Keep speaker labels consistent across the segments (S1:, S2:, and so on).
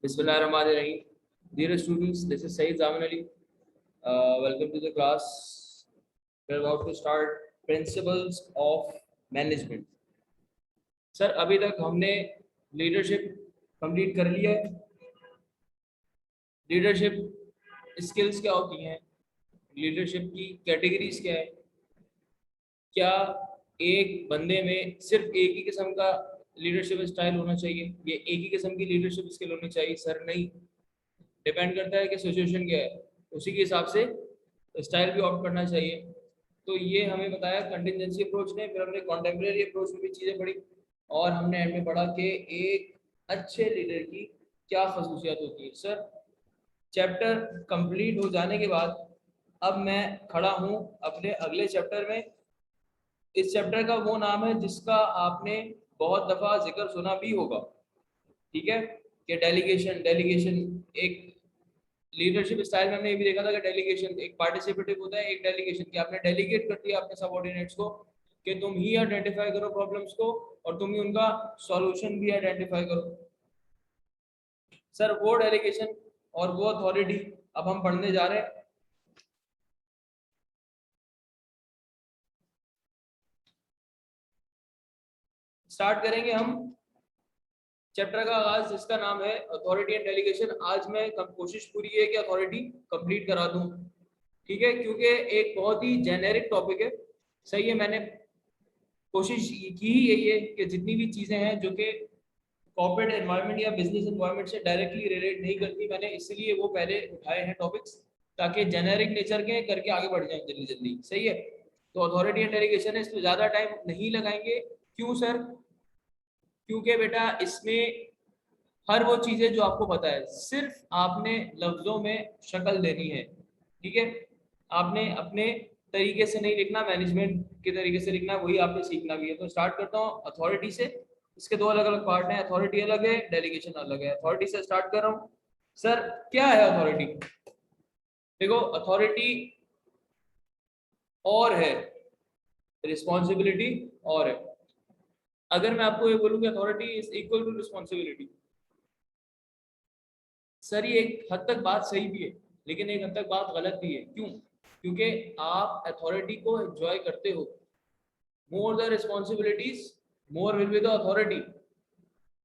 S1: Bismillahirrahmanirrahim. Dear students, this is Saeed Zaman Ali. Welcome to the class. We're about to start Principles of Management. Sir अभी तक हमने leadership complete कर लिया है. Leadership skills क्या होती हैं, लीडरशिप की कैटेगरीज क्या है, क्या एक बंदे में सिर्फ एक ही किस्म का लीडरशिप स्टाइल होना चाहिए, ये एक ही किस्म की लीडरशिप स्किल होनी चाहिए? सर नहीं, डिपेंड करता है कि सिचुएशन क्या है, उसी के हिसाब से स्टाइल भी ऑप्ट करना चाहिए. तो ये हमें बताया कंटिजेंसी अप्रोच ने, फिर हमने कॉन्टेम्प्रेरी अप्रोच में भी चीज़ें पढ़ी, और हमने एंड में पढ़ा कि एक अच्छे लीडर की क्या खसूसियात होती है. सर चैप्टर कंप्लीट हो जाने के बाद अब मैं खड़ा हूँ अपने अगले चैप्टर में. इस चैप्टर का वो नाम है जिसका आपने बहुत दफ़ा जिक्र सुना भी होगा, ठीक है, कि डेलीगेशन. डेलीगेशन एक लीडरशिप स्टाइल में हमने ये भी देखा था कि डेलीगेशन एक पार्टिसिपेटिव होता है, एक डेलीगेशन कि आपने डेलीगेट कर दिया अपने सबऑर्डिनेट्स को कि तुम ही आइडेंटिफाई करो प्रॉब्लम्स को और तुम ही उनका सॉल्यूशन भी आइडेंटिफाई करो. सर वो डेलीगेशन और वो अथॉरिटी अब हम पढ़ने जा रहे हैं. स्टार्ट करेंगे हम चैप्टर का आगाज जिसका नाम है अथॉरिटी एंड डेलीगेशन. आज मैं कोशिश पूरी है कि अथॉरिटी कंप्लीट करा दूं, ठीक है, क्योंकि एक बहुत ही जेनेरिक टॉपिक है. सही है, मैंने कोशिश की ही यही है कि जितनी भी चीज़ें हैं जो कि कॉर्पोरेट एनवायरनमेंट या बिजनेस एनवायरनमेंट से डायरेक्टली रिलेट नहीं करती, मैंने इसलिए वो पहले उठाए हैं टॉपिक्स, ताकि जेनेरिक नेचर के करके आगे बढ़ जाए जल्दी जल्दी. सही है, तो अथॉरिटी एंड डेलीगेशन है, इसमें ज़्यादा टाइम नहीं लगाएंगे. क्यों सर? क्योंकि बेटा इसमें हर वो चीज़ें जो आपको पता है, सिर्फ आपने लफ्ज़ों में शक्ल देनी है, ठीक है. आपने अपने तरीके से नहीं लिखना, मैनेजमेंट के तरीके से लिखना, वही आपने सीखना भी है. तो स्टार्ट करता हूँ अथॉरिटी से. इसके दो अलग अलग पार्ट हैं, अथॉरिटी अलग है, डेलीगेशन अलग है. अथॉरिटी से स्टार्ट कर रहा हूँ. सर क्या है अथॉरिटी? देखो, अथॉरिटी और है, रिस्पॉन्सिबिलिटी और है. अगर मैं आपको ये बोलूँ कि authority is equal to responsibility, sir ये एक हद तक बात सही भी है, लेकिन एक हद तक बात गलत भी है. क्यों? क्योंकि आप अथॉरिटी को एंजॉय करते हो. More the responsibilities more will be the authority.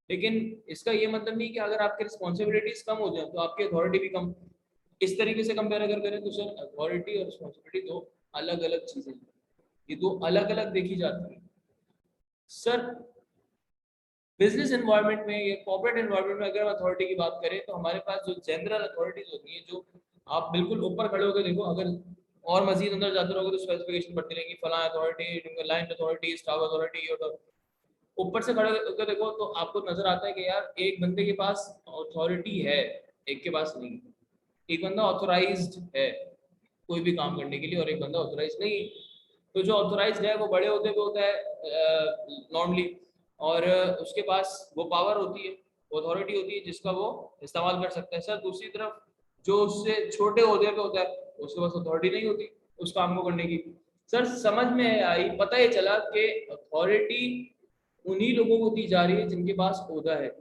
S1: लेकिन इसका ये मतलब नहीं कि अगर आपकी रिस्पॉन्सिबिलिटीज कम हो जाए तो आपकी अथॉरिटी भी कम. इस तरीके से कंपेयर अगर करें तो सर अथॉरिटी और रिस्पॉन्सिबिलिटी दो अलग अलग चीजें हैं, ये दो अलग अलग देखी जाती है. सर बिजनेस एनवायरनमेंट में या कॉर्पोरेट एनवायरनमेंट में अगर हम अथॉरिटी की बात करें तो हमारे पास जो जनरल अथॉरिटीज होती हैं, जो आप बिल्कुल ऊपर खड़े होकर देखो, अगर और मजीद अंदर जाते रहोगे तो स्पेसिफिकेशन बढ़ती रहेगी, फला authority, line authority, staff authority. और ऊपर से खड़े होकर देखो तो आपको नजर आता है कि यार एक बंदे के पास अथॉरिटी है, एक के पास नहीं. एक बंदा ऑथोराइज्ड है कोई भी काम करने के लिए और एक बंदा ऑथोराइज नहीं. तो जो ऑथोराइज्ड है वो बड़े होते पे होता है नॉर्मली, और उसके पास वो पावर होती है, अथॉरिटी होती है जिसका वो इस्तेमाल कर सकता है. सर दूसरी तरफ जो उससे छोटे ओहदे पे होता है उसके पास अथॉरिटी नहीं होती उस काम को करने की. सर समझ में आई, पता ही चला कि अथॉरिटी उन्हीं लोगों को दी जा रही है जिनके पास ओहदा है,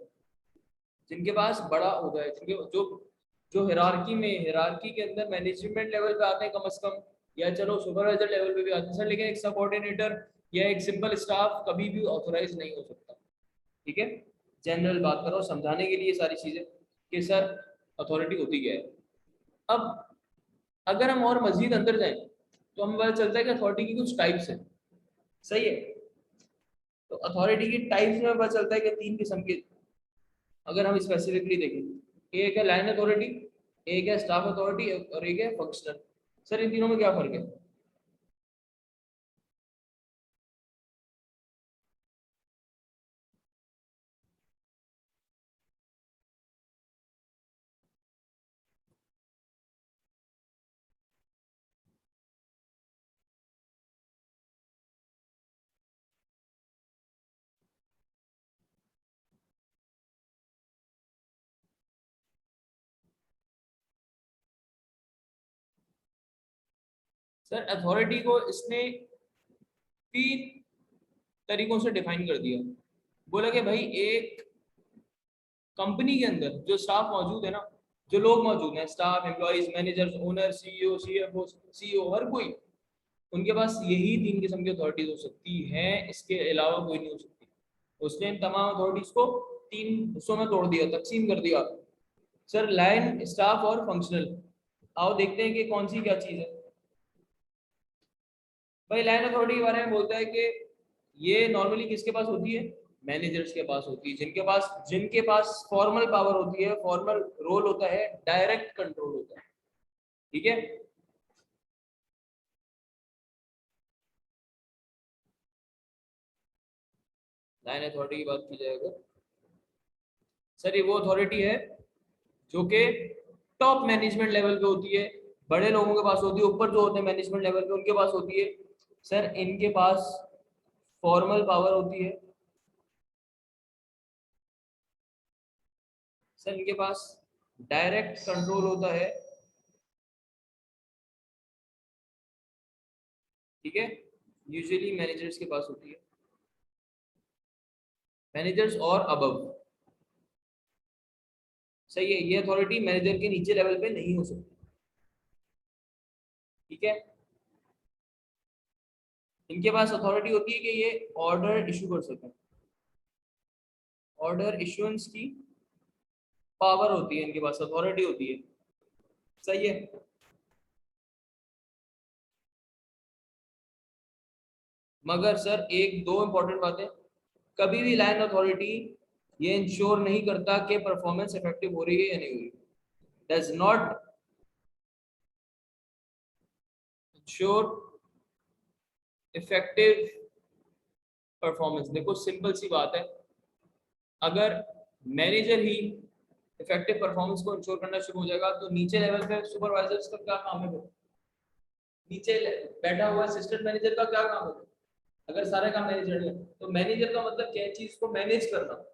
S1: जिनके पास बड़ा ओहदा है, जिनके जो जो हिरार्की में, हिरार्की के अंदर मैनेजमेंट लेवल पे आते हैं कम से कम, या चलो सुपरवाइजर लेवल पे भी आते हैं सर. लेकिन एक सबऑर्डिनेटर या एक सिंपल स्टाफ कभी भी ऑथोराइज नहीं हो सकता, ठीक है. जनरल बात कर रहा हूँ समझाने के लिए सारी चीजें कि सर अथॉरिटी होती क्या है. अब अगर हम और मजीद अंदर जाएं तो हमें पता चलता है कि अथॉरिटी की कुछ टाइप्स हैं. सही है, तो अथॉरिटी की टाइप्स में पता चलता है कि तीन किस्म की, अगर हम स्पेसिफिकली देखें. एक है लाइन अथॉरिटी, एक है स्टाफ अथॉरिटी और एक है फंक्शनल. सर इन तीनों में क्या फर्क है? सर अथॉरिटी को इसने तीन तरीकों से डिफाइन कर दिया. बोला कि भाई एक कंपनी के अंदर जो स्टाफ मौजूद है ना, जो लोग मौजूद हैं, staff, employees, managers, owner, CEO, CFO, CEO, हर कोई, उनके पास यही 3 किस्म की अथॉरिटीज हो सकती हैं, इसके अलावा कोई नहीं हो सकती। उसने इन तमाम अथॉरिटीज को 3 हिस्सों में तोड़ दिया, तकसीम कर दिया। सर लाइन, स्टाफ और फंक्शनल। आओ देखते हैं कि कौन सी क्या चीज है। भाई लाइन अथॉरिटी के बारे में बोलता है कि ये नॉर्मली किसके पास होती है? मैनेजर्स के पास होती है, जिनके पास फॉर्मल पावर होती है, फॉर्मल रोल होता है, डायरेक्ट कंट्रोल होता है। ठीक है, लाइन अथॉरिटी की बात की जाएगा सर, ये वो अथॉरिटी है जो कि टॉप मैनेजमेंट लेवल पे होती है, बड़े लोगों के पास होती है, ऊपर जो होते हैं मैनेजमेंट लेवल पे उनके पास होती है। सर इनके पास फॉर्मल पावर होती है, सर इनके पास डायरेक्ट कंट्रोल होता है। ठीक है, यूजुअली मैनेजर्स के पास होती है, मैनेजर्स और अबव। सही है, ये अथॉरिटी मैनेजर के नीचे लेवल पे नहीं हो सकती। ठीक है, इनके पास अथॉरिटी होती है कि ये ऑर्डर इशू कर सकें, ऑर्डर इशुएंस की पावर होती है, इनके पास अथॉरिटी होती है। सही है, मगर सर एक दो इंपॉर्टेंट बातें, कभी भी लाइन अथॉरिटी ये इंश्योर नहीं करता कि परफॉर्मेंस इफेक्टिव हो रही है या नहीं हो रही, does not ensure effective performance. देखो सिंपल सी बात है, अगर मैनेजर ही इफेक्टिव परफॉर्मेंस को इंश्योर करना शुरू हो जाएगा तो नीचे लेवल पे सुपरवाइजर्स का क्या काम है? नीचे बैठा हुआ असिस्टेंट मैनेजर का क्या काम है? अगर सारे काम मैनेजर है तो मैनेजर का मतलब क्या है? चीज को मैनेज करना,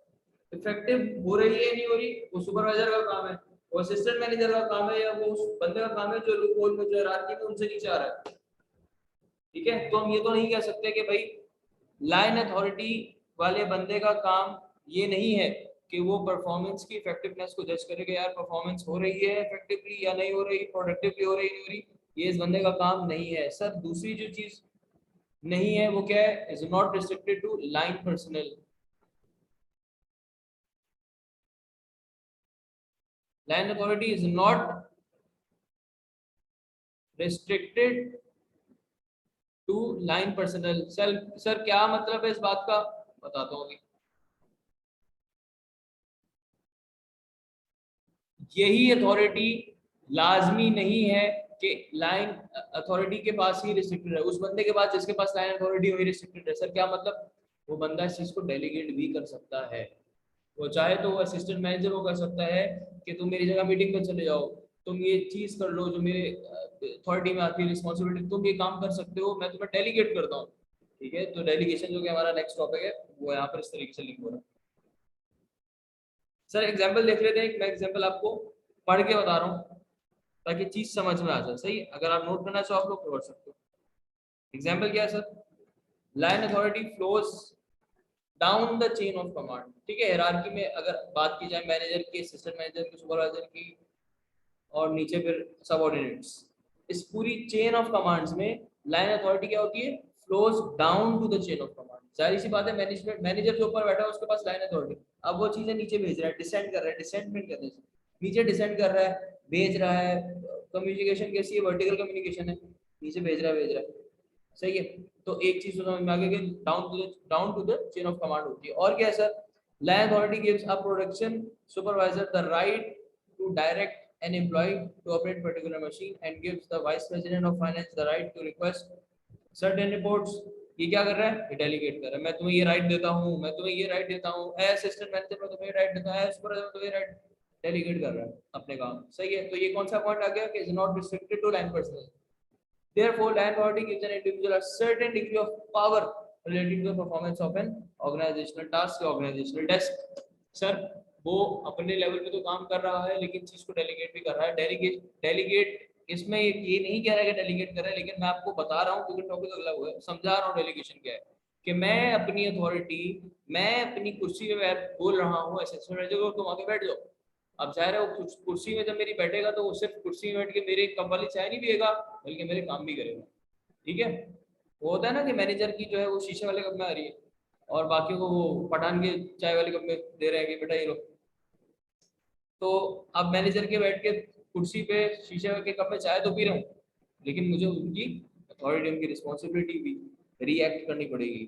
S1: इफेक्टिव हो रही है नहीं हो रही वो सुपरवाइजर का काम है, वो असिस्टेंट मैनेजर का काम है, या वो उस बंदे का काम है जो लूपहोल में, जो रात में उनसे नीचे आ रहा है। ठीक है, तो हम ये तो नहीं कह सकते कि भाई लाइन अथॉरिटी वाले बंदे का काम ये नहीं है कि वो परफॉर्मेंस की इफेक्टिवनेस को जज करेगा, यार परफॉर्मेंस हो रही है इफेक्टिवली या नहीं हो रही, प्रोडक्टिवली हो रही नहीं हो रही, ये इस बंदे का काम नहीं है। सर दूसरी जो चीज नहीं है वो क्या है? Is not restricted to line personnel. Line authority is not restricted to line personnel. Sir क्या मतलब है इस बात का? बताता हूँ अभी। यही अथॉरिटी लाजमी नहीं है कि लाइन अथॉरिटी के पास ही रिस्ट्रिक्टेड है, उस बंदे के पास जिसके पास लाइन अथॉरिटी वही रिस्ट्रिक्टेड है। सर क्या मतलब? वो बंदा इस चीज को डेलीगेट भी कर सकता है, वो चाहे तो वो असिस्टेंट मैनेजर को कर सकता है कि तुम मेरी जगह मीटिंग में चले जाओ, तुम ये चीज कर लो जो मेरे अथॉरिटी में आती है, रिस्पॉन्सिबिलिटी, तुम ये काम कर सकते हो, मैं तुम्हें डेलीगेट करता हूँ। ठीक है, तो डेलीगेशन जो कि हमारा नेक्स्ट टॉपिक है वो यहाँ पर इस तरीके से लिंक हो रहा है। सर एग्जाम्पल देख लेते हैं, एक मैं एग्जाम्पल आपको पढ़ के बता रहा हूँ ताकि चीज समझ में आ जाए। सही है, अगर आप नोट करना चाहो आप लोग कर सकते हो। एग्जाम्पल क्या है sir? Line authority flows down the chain of command. ठीक है, हायरार्की में अगर बात की जाए मैनेजर की, असिस्टेंट मैनेजर की, सुपरवाइजर की, और नीचे फिर सबऑर्डिनेट्स, इस पूरी चेन ऑफ कमांड्स में लाइन अथॉरिटी क्या होती है? Flows down to the chain of command. जाहिर सी बात है, मैनेजमेंट मैनेजर जो ऊपर बैठा है उसके पास लाइन अथॉरिटी, अब वो चीजें नीचे भेज रहा है, डिसेंड कर रहा है, डिसेंडमेंट करने से नीचे डिसेंड कर रहा है, भेज रहा है। कम्युनिकेशन कैसी है? वर्टिकल कम्युनिकेशन है, नीचे भेज रहा है। सही है, तो एक चीज तो समझ में आ गई कि down to the chain of command होती है। और क्या है sir? Line authority gives a production supervisor the right to direct an employee to operate particular machine and gives the vice president of finance the right to request certain reports। ये क्या कर रहा है? ये डेलीगेट कर रहा है, मैं तुम्हें ये राइट देता हूँ, मैं तुम्हें ये राइट देता हूँ, एज असिस्टेंट मैनेजर मैं तुम्हें राइट देता हूँ, एज सुपरवाइजर तुम्हें राइट, डेलीगेट कर रहा है अपने काम। सही है, तो ये कौन सा पॉइंट आ गया कि is not restricted to line personnel. Therefore, land authority gives an individual a certain degree of power related to the performance of an organizational task or organizational desk। Sir वो अपने लेवल पे तो काम कर रहा है लेकिन चीज को डेलीगेट भी कर रहा है। डेलीगेट इसमें ये नहीं कह रहा है कि डेलीगेट कर रहा है, लेकिन मैं आपको बता रहा हूँ क्योंकि टॉपिक अगला हुआ है, समझा रहा हूँ डेलीगेशन क्या है। कि मैं अपनी अथॉरिटी, मैं अपनी कुर्सी पे बोल रहा हूँ असिस्टेंट मैनेजर को, तुम आके बैठ जाओ। अब जाहिर है वो कुर्सी में जब मेरी बैठेगा तो वो सिर्फ कुर्सी में बैठ के मेरे कप वाली चाय नहीं पिएगा, बल्कि मेरे काम भी करेगा। ठीक है, वो होता है ना कि मैनेजर की जो है वो शीशे वाले कप में आ रही है और बाकियों को वो पठान के चाय वाले कप में दे रहे हैं कि बेटा ये लो। तो अब मैनेजर के बैठ के कुर्सी पे शीशे के कप में चाय तो पी रहा हूँ, लेकिन मुझे उनकी अथॉरिटी, उनकी रिस्पॉन्सिबिलिटी भी रिएक्ट करनी पड़ेगी।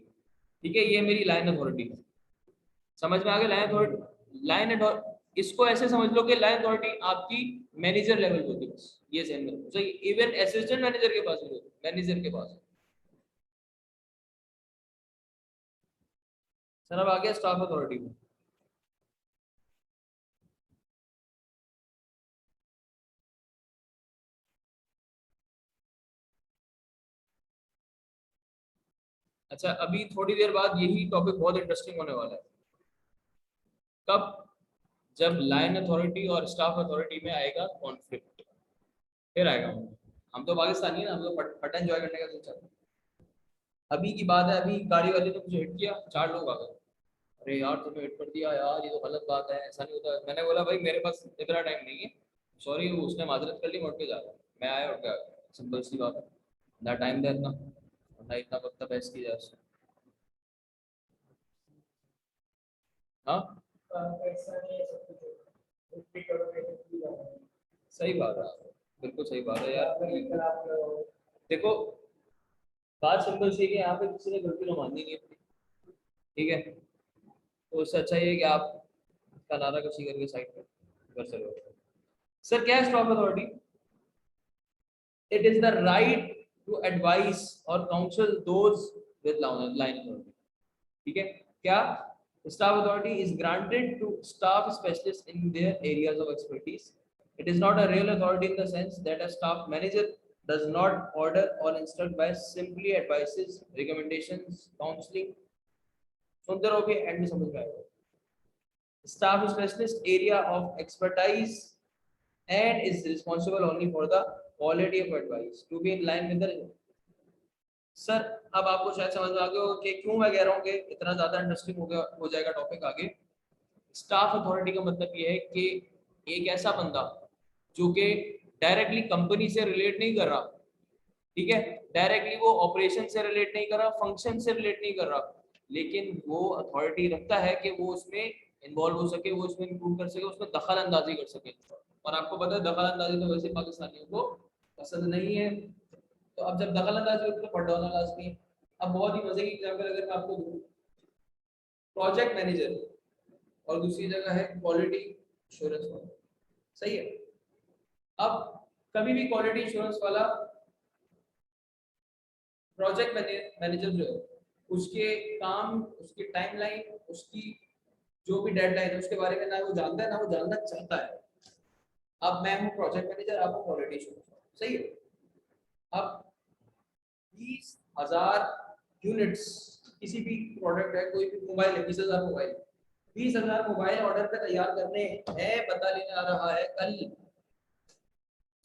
S1: ठीक है, ये मेरी लाइन अथॉरिटी। समझ में आ गया लाइन अथॉरिटी? लाइन अथॉरिटी इसको ऐसे समझ लो कि लाइन अथॉरिटी आपकी मैनेजर लेवल होती है, बस ये सेम रखो। सही, इवन असिस्टेंट मैनेजर के पास भी होती है, मैनेजर के पास। सर अब आ गया स्टाफ अथॉरिटी में। अच्छा, अभी थोड़ी देर बाद यही टॉपिक बहुत इंटरेस्टिंग होने वाला है। कब? जब लाइन अथॉरिटी और स्टाफ अथॉरिटी में आएगा कॉन्फ्लिक्ट, फिर आएगा। हम तो पाकिस्तानी है ना, हम तो फट एंजॉय करने का सोच रहे हैं। अभी की बात है, अभी गाड़ी वाले ने मुझे हिट किया, 4 लोग आ गए। अरे यार तुमने हिट कर दिया यार, ये तो गलत बात है, ऐसा नहीं होता। मैंने बोला भाई मेरे पास इतना टाइम नहीं है, सॉरी। वो उसने माजरत कर ली, मैं उठ के जा रहा हूँ। मैं आया, उठ के आ गया, सिंपल सी बात है। ना टाइम दे इतना, ना इतना वक्त बहस की जाए उससे। हाँ, सही बात है, बिल्कुल सही बात है यार। देखो, बात सिंपल सी है कि यहाँ पे किसी ने गलती तो माननी नहीं अपनी। ठीक है, तो उससे अच्छा ये है कि आप इसका नारा कशी करके साइड पे कर सकते हो। सर क्या है stock authority? It is the right to advise और counsel those with line authority. ठीक है, क्या? Staff authority is granted to staff specialist in their areas of expertise. It is not a real authority in the sense that a staff manager does not order or instruct by simply advices, recommendations, counseling. सुनते रहोगे, and में समझ में आएगा। Staff specialist area of expertise and is responsible only for the quality of advice to be in line with the। Sir अब आपको शायद समझ में आ गया होगा कि क्यों मैं कह रहा हूँ कि इतना ज्यादा इंटरेस्टिंग हो जाएगा टॉपिक आगे। स्टाफ अथॉरिटी का मतलब ये है कि एक ऐसा बंदा जो कि डायरेक्टली कंपनी से रिलेट नहीं कर रहा, ठीक है, डायरेक्टली वो ऑपरेशन से रिलेट नहीं कर रहा, फंक्शन से रिलेट नहीं कर रहा, लेकिन वो अथॉरिटी रखता है कि वो उसमें इन्वॉल्व हो सके, वो उसमें इंक्लूड कर सके, उसमें दखल अंदाजी कर सके। और आपको पता है दखल अंदाजी तो वैसे पाकिस्तानियों को पसंद नहीं है। तो अब जब दखल अंदाजी होती है तो पढ़ना लाजमी है। अब बहुत ही मजे की एग्जाम्पल अगर मैं आपको दूं, प्रोजेक्ट मैनेजर और दूसरी जगह है क्वालिटी इंश्योरेंस वाला। सही है, अब कभी भी क्वालिटी इंश्योरेंस वाला प्रोजेक्ट मैनेजर जो है, उसके काम, उसकी टाइमलाइन, उसकी जो भी डेडलाइन है उसके बारे में ना वो जानता है ना वो जानना चाहता है। अब मैं हूँ प्रोजेक्ट मैनेजर, आप हो क्वालिटी इंश्योरेंस। सही है, अब 20,000 यूनिट्स किसी भी प्रोडक्ट है, कोई भी मोबाइल है, 20,000 मोबाइल, 20,000 मोबाइल ऑर्डर पे तैयार करने हैं, बता लेने आ रहा है कल।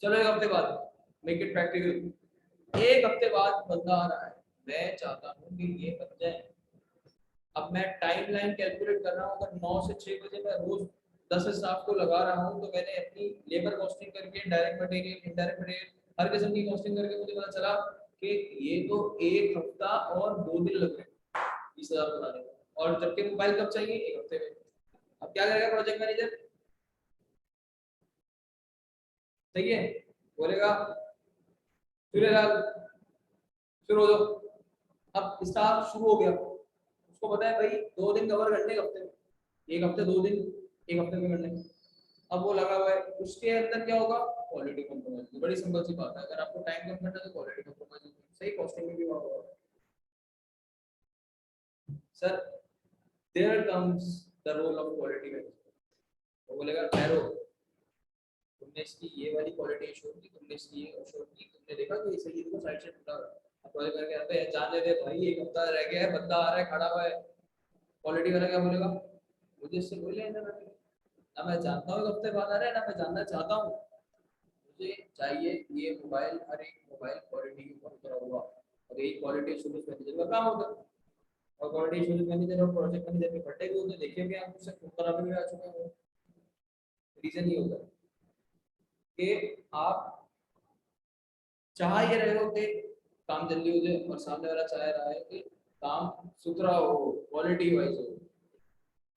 S1: चलो एक हफ्ते बाद, मेक इट प्रैक्टिकल, एक हफ्ते बाद बंदा आ रहा है, मैं चाहता हूँ कि ये बन जाए। अब मैं टाइमलाइन कैलकुलेट कर रहा हूँ, अगर 9 से 6 बजे मैं रोज 10 स्टाफ को लगा रहा हूँ, तो मैंने अपनी लेबर कॉस्टिंग करके, डायरेक्ट मटेरियल, इनडायरेक्ट मटेरियल, हर किस्म की कॉस्टिंग करके मुझे पता चला कि ये तो 1 हफ्ता और 2 दिन लग रहे हैं 20,000 बनाने में, और जबकि मोबाइल कब चाहिए? 1 हफ्ते में। अब क्या करेगा प्रोजेक्ट मैनेजर? सही है, बोलेगा फिर शुरू हो जाओ। अब स्टाफ शुरू हो गया, उसको पता है भाई 2 दिन कवर करने, हफ्ते में 1 हफ्ते 2 दिन, 1 हफ्ते में करने। अब वो लगा हुआ है, उसके अंदर क्या होगा? Quality compromise. बड़ी सिंपल सी बात है, अगर आपको टाइम कम करना है तो क्वालिटी कॉम्प्रोमाइज। सही, कॉस्टिंग में भी होगा। Sir there comes the role of quality manager. वो बोलेगा पैरो, तुमने इसकी ये वाली क्वालिटी श्योर की, तुमने इसकी ये श्योर की, तुमने देखा कि सही है, तो साइड से टूटा हुआ है। प्रोजेक्ट करके आते हैं, जाने दे भाई, 1 हफ्ता रह गया है, बंदा आ रहा है, खड़ा हुआ है। क्वालिटी वाला क्या बोलेगा? मुझे इससे कोई लेना देना नहीं, ना मैं जानता हूँ 1 हफ्ते बाद आ रहा है, ना मैं जानना चाहता हूँ। मुझे चाहिए ये मोबाइल, हर एक मोबाइल क्वालिटी के ऊपर उतरा हुआ, और यही क्वालिटी एश्योरेंस मैनेजर का काम होता है। और क्वालिटी एश्योरेंस मैनेजर और प्रोजेक्ट मैनेजर के फटे भी होते देखिए क्या आपसे ऊपर भी आ चुका है। रीजन ये होता है कि आप चाह ये रहे हो कि काम जल्दी हो जाए और सामने वाला चाह रहा है कि काम सुथरा हो, क्वालिटी वाइज हो।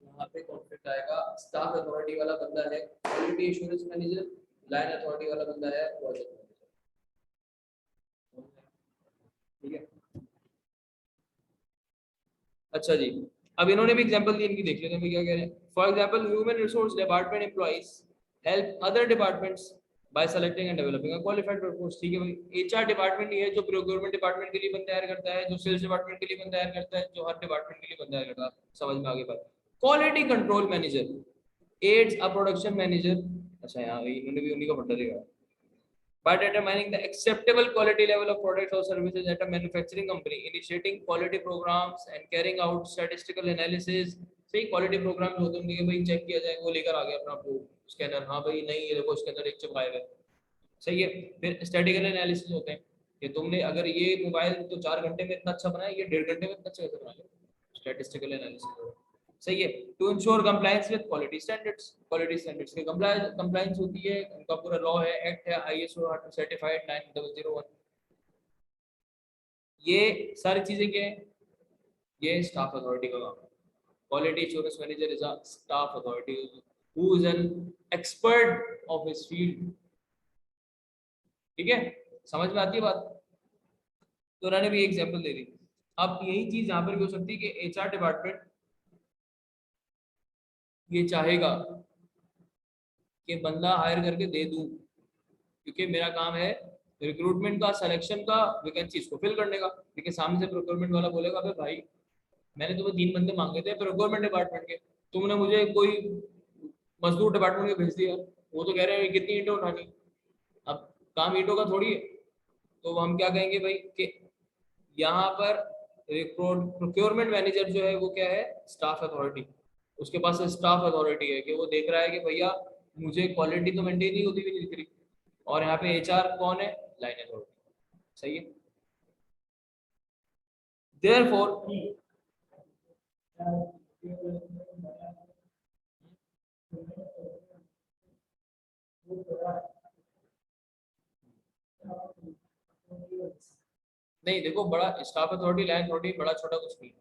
S1: यहाँ पे कॉन्फ्लिक्ट आएगा। स्टाफ अथॉरिटी वाला बंदा है quality assurance manager, line authority वाला बंदा है प्रोजेक्ट मैनेजर। ठीक है, अच्छा जी। अब इन्होंने भी एग्जांपल दी, इनकी देख लेते हैं क्या कह रहे हैं। For example human resource department employees help other departments bye selecting and developing a qualified workforce. ठीक है भाई, एचआर डिपार्टमेंट ये है जो प्रोक्योरमेंट डिपार्टमेंट के लिए बंदा तैयार करता है, जो सेल्स डिपार्टमेंट के लिए बंदा तैयार करता है, जो हर डिपार्टमेंट के लिए बंदा तैयार करता है। समझ में आगे बात। Quality control manager adds a production manager. अच्छा यहाँ इन्होंने भी उन्हीं का पढ़ा देगा। By determining the acceptable quality level of products or services at a manufacturing company, initiating quality programs and carrying out statistical analysis। सही क्वालिटी प्रोग्राम जो होते हैं उनके भाई चेक किया जाए, वो लेकर आ गया अपना स्कैनर, हाँ भाई नहीं ये देखो इसके अंदर एक चिप गायब है। सही है। फिर स्टैटिकल एनालिसिस होते हैं कि तुमने अगर ये मोबाइल तो 4 घंटे में इतना अच्छा बनाया, ये 1.5 घंटे में इतना अच्छा कैसे बना लिया। स्टैटिस्टिकल एनालिसिस सही है। To ensure compliance with quality standards, quality standards की कंप्लायंस होती है, उनका पूरा लॉ है, एक्ट है, आईएसओ सर्टिफाइड 9001। ये सारी चीजें क्या है, ये स्टाफ अथॉरिटी का काम है। Quality assurance manager is a staff authority who is an expert of his field. ठीक है, समझ में आती है बात। तो उन्होंने भी एग्जांपल दे दी। अब यही चीज यहाँ पर भी हो सकती है कि एचआर डिपार्टमेंट ये चाहेगा कि बंदा हायर करके दे दूं, क्योंकि मेरा काम है रिक्रूटमेंट का, सिलेक्शन का, वैकेंसीज को फिल करने का। लेकिन सामने से प्रोक्योरमेंट वाला बोलेगा अबे भाई मैंने तुम्हें 3 बंदे मांगे थे प्रोक्योरमेंट डिपार्टमेंट के, तुमने मुझे कोई मजदूर डिपार्टमेंट के भेज दिया, वो तो कह रहे हैं कितनी ईंटें उठानी। अब काम ईंटों का थोड़ी है, तो हम क्या कहेंगे भाई कि यहाँ पर प्रोक्योरमेंट मैनेजर जो है वो क्या है, स्टाफ अथॉरिटी। उसके पास स्टाफ अथॉरिटी है कि वो देख रहा है कि भैया मुझे क्वालिटी तो मेंटेन नहीं होती हुई नहीं दिख रही। और यहाँ पे एचआर कौन है, लाइन अथॉरिटी। सही है। देयरफॉर नहीं देखो, बड़ा स्टाफ अथॉरिटी लाइन अथॉरिटी बड़ा छोटा कुछ नहीं है,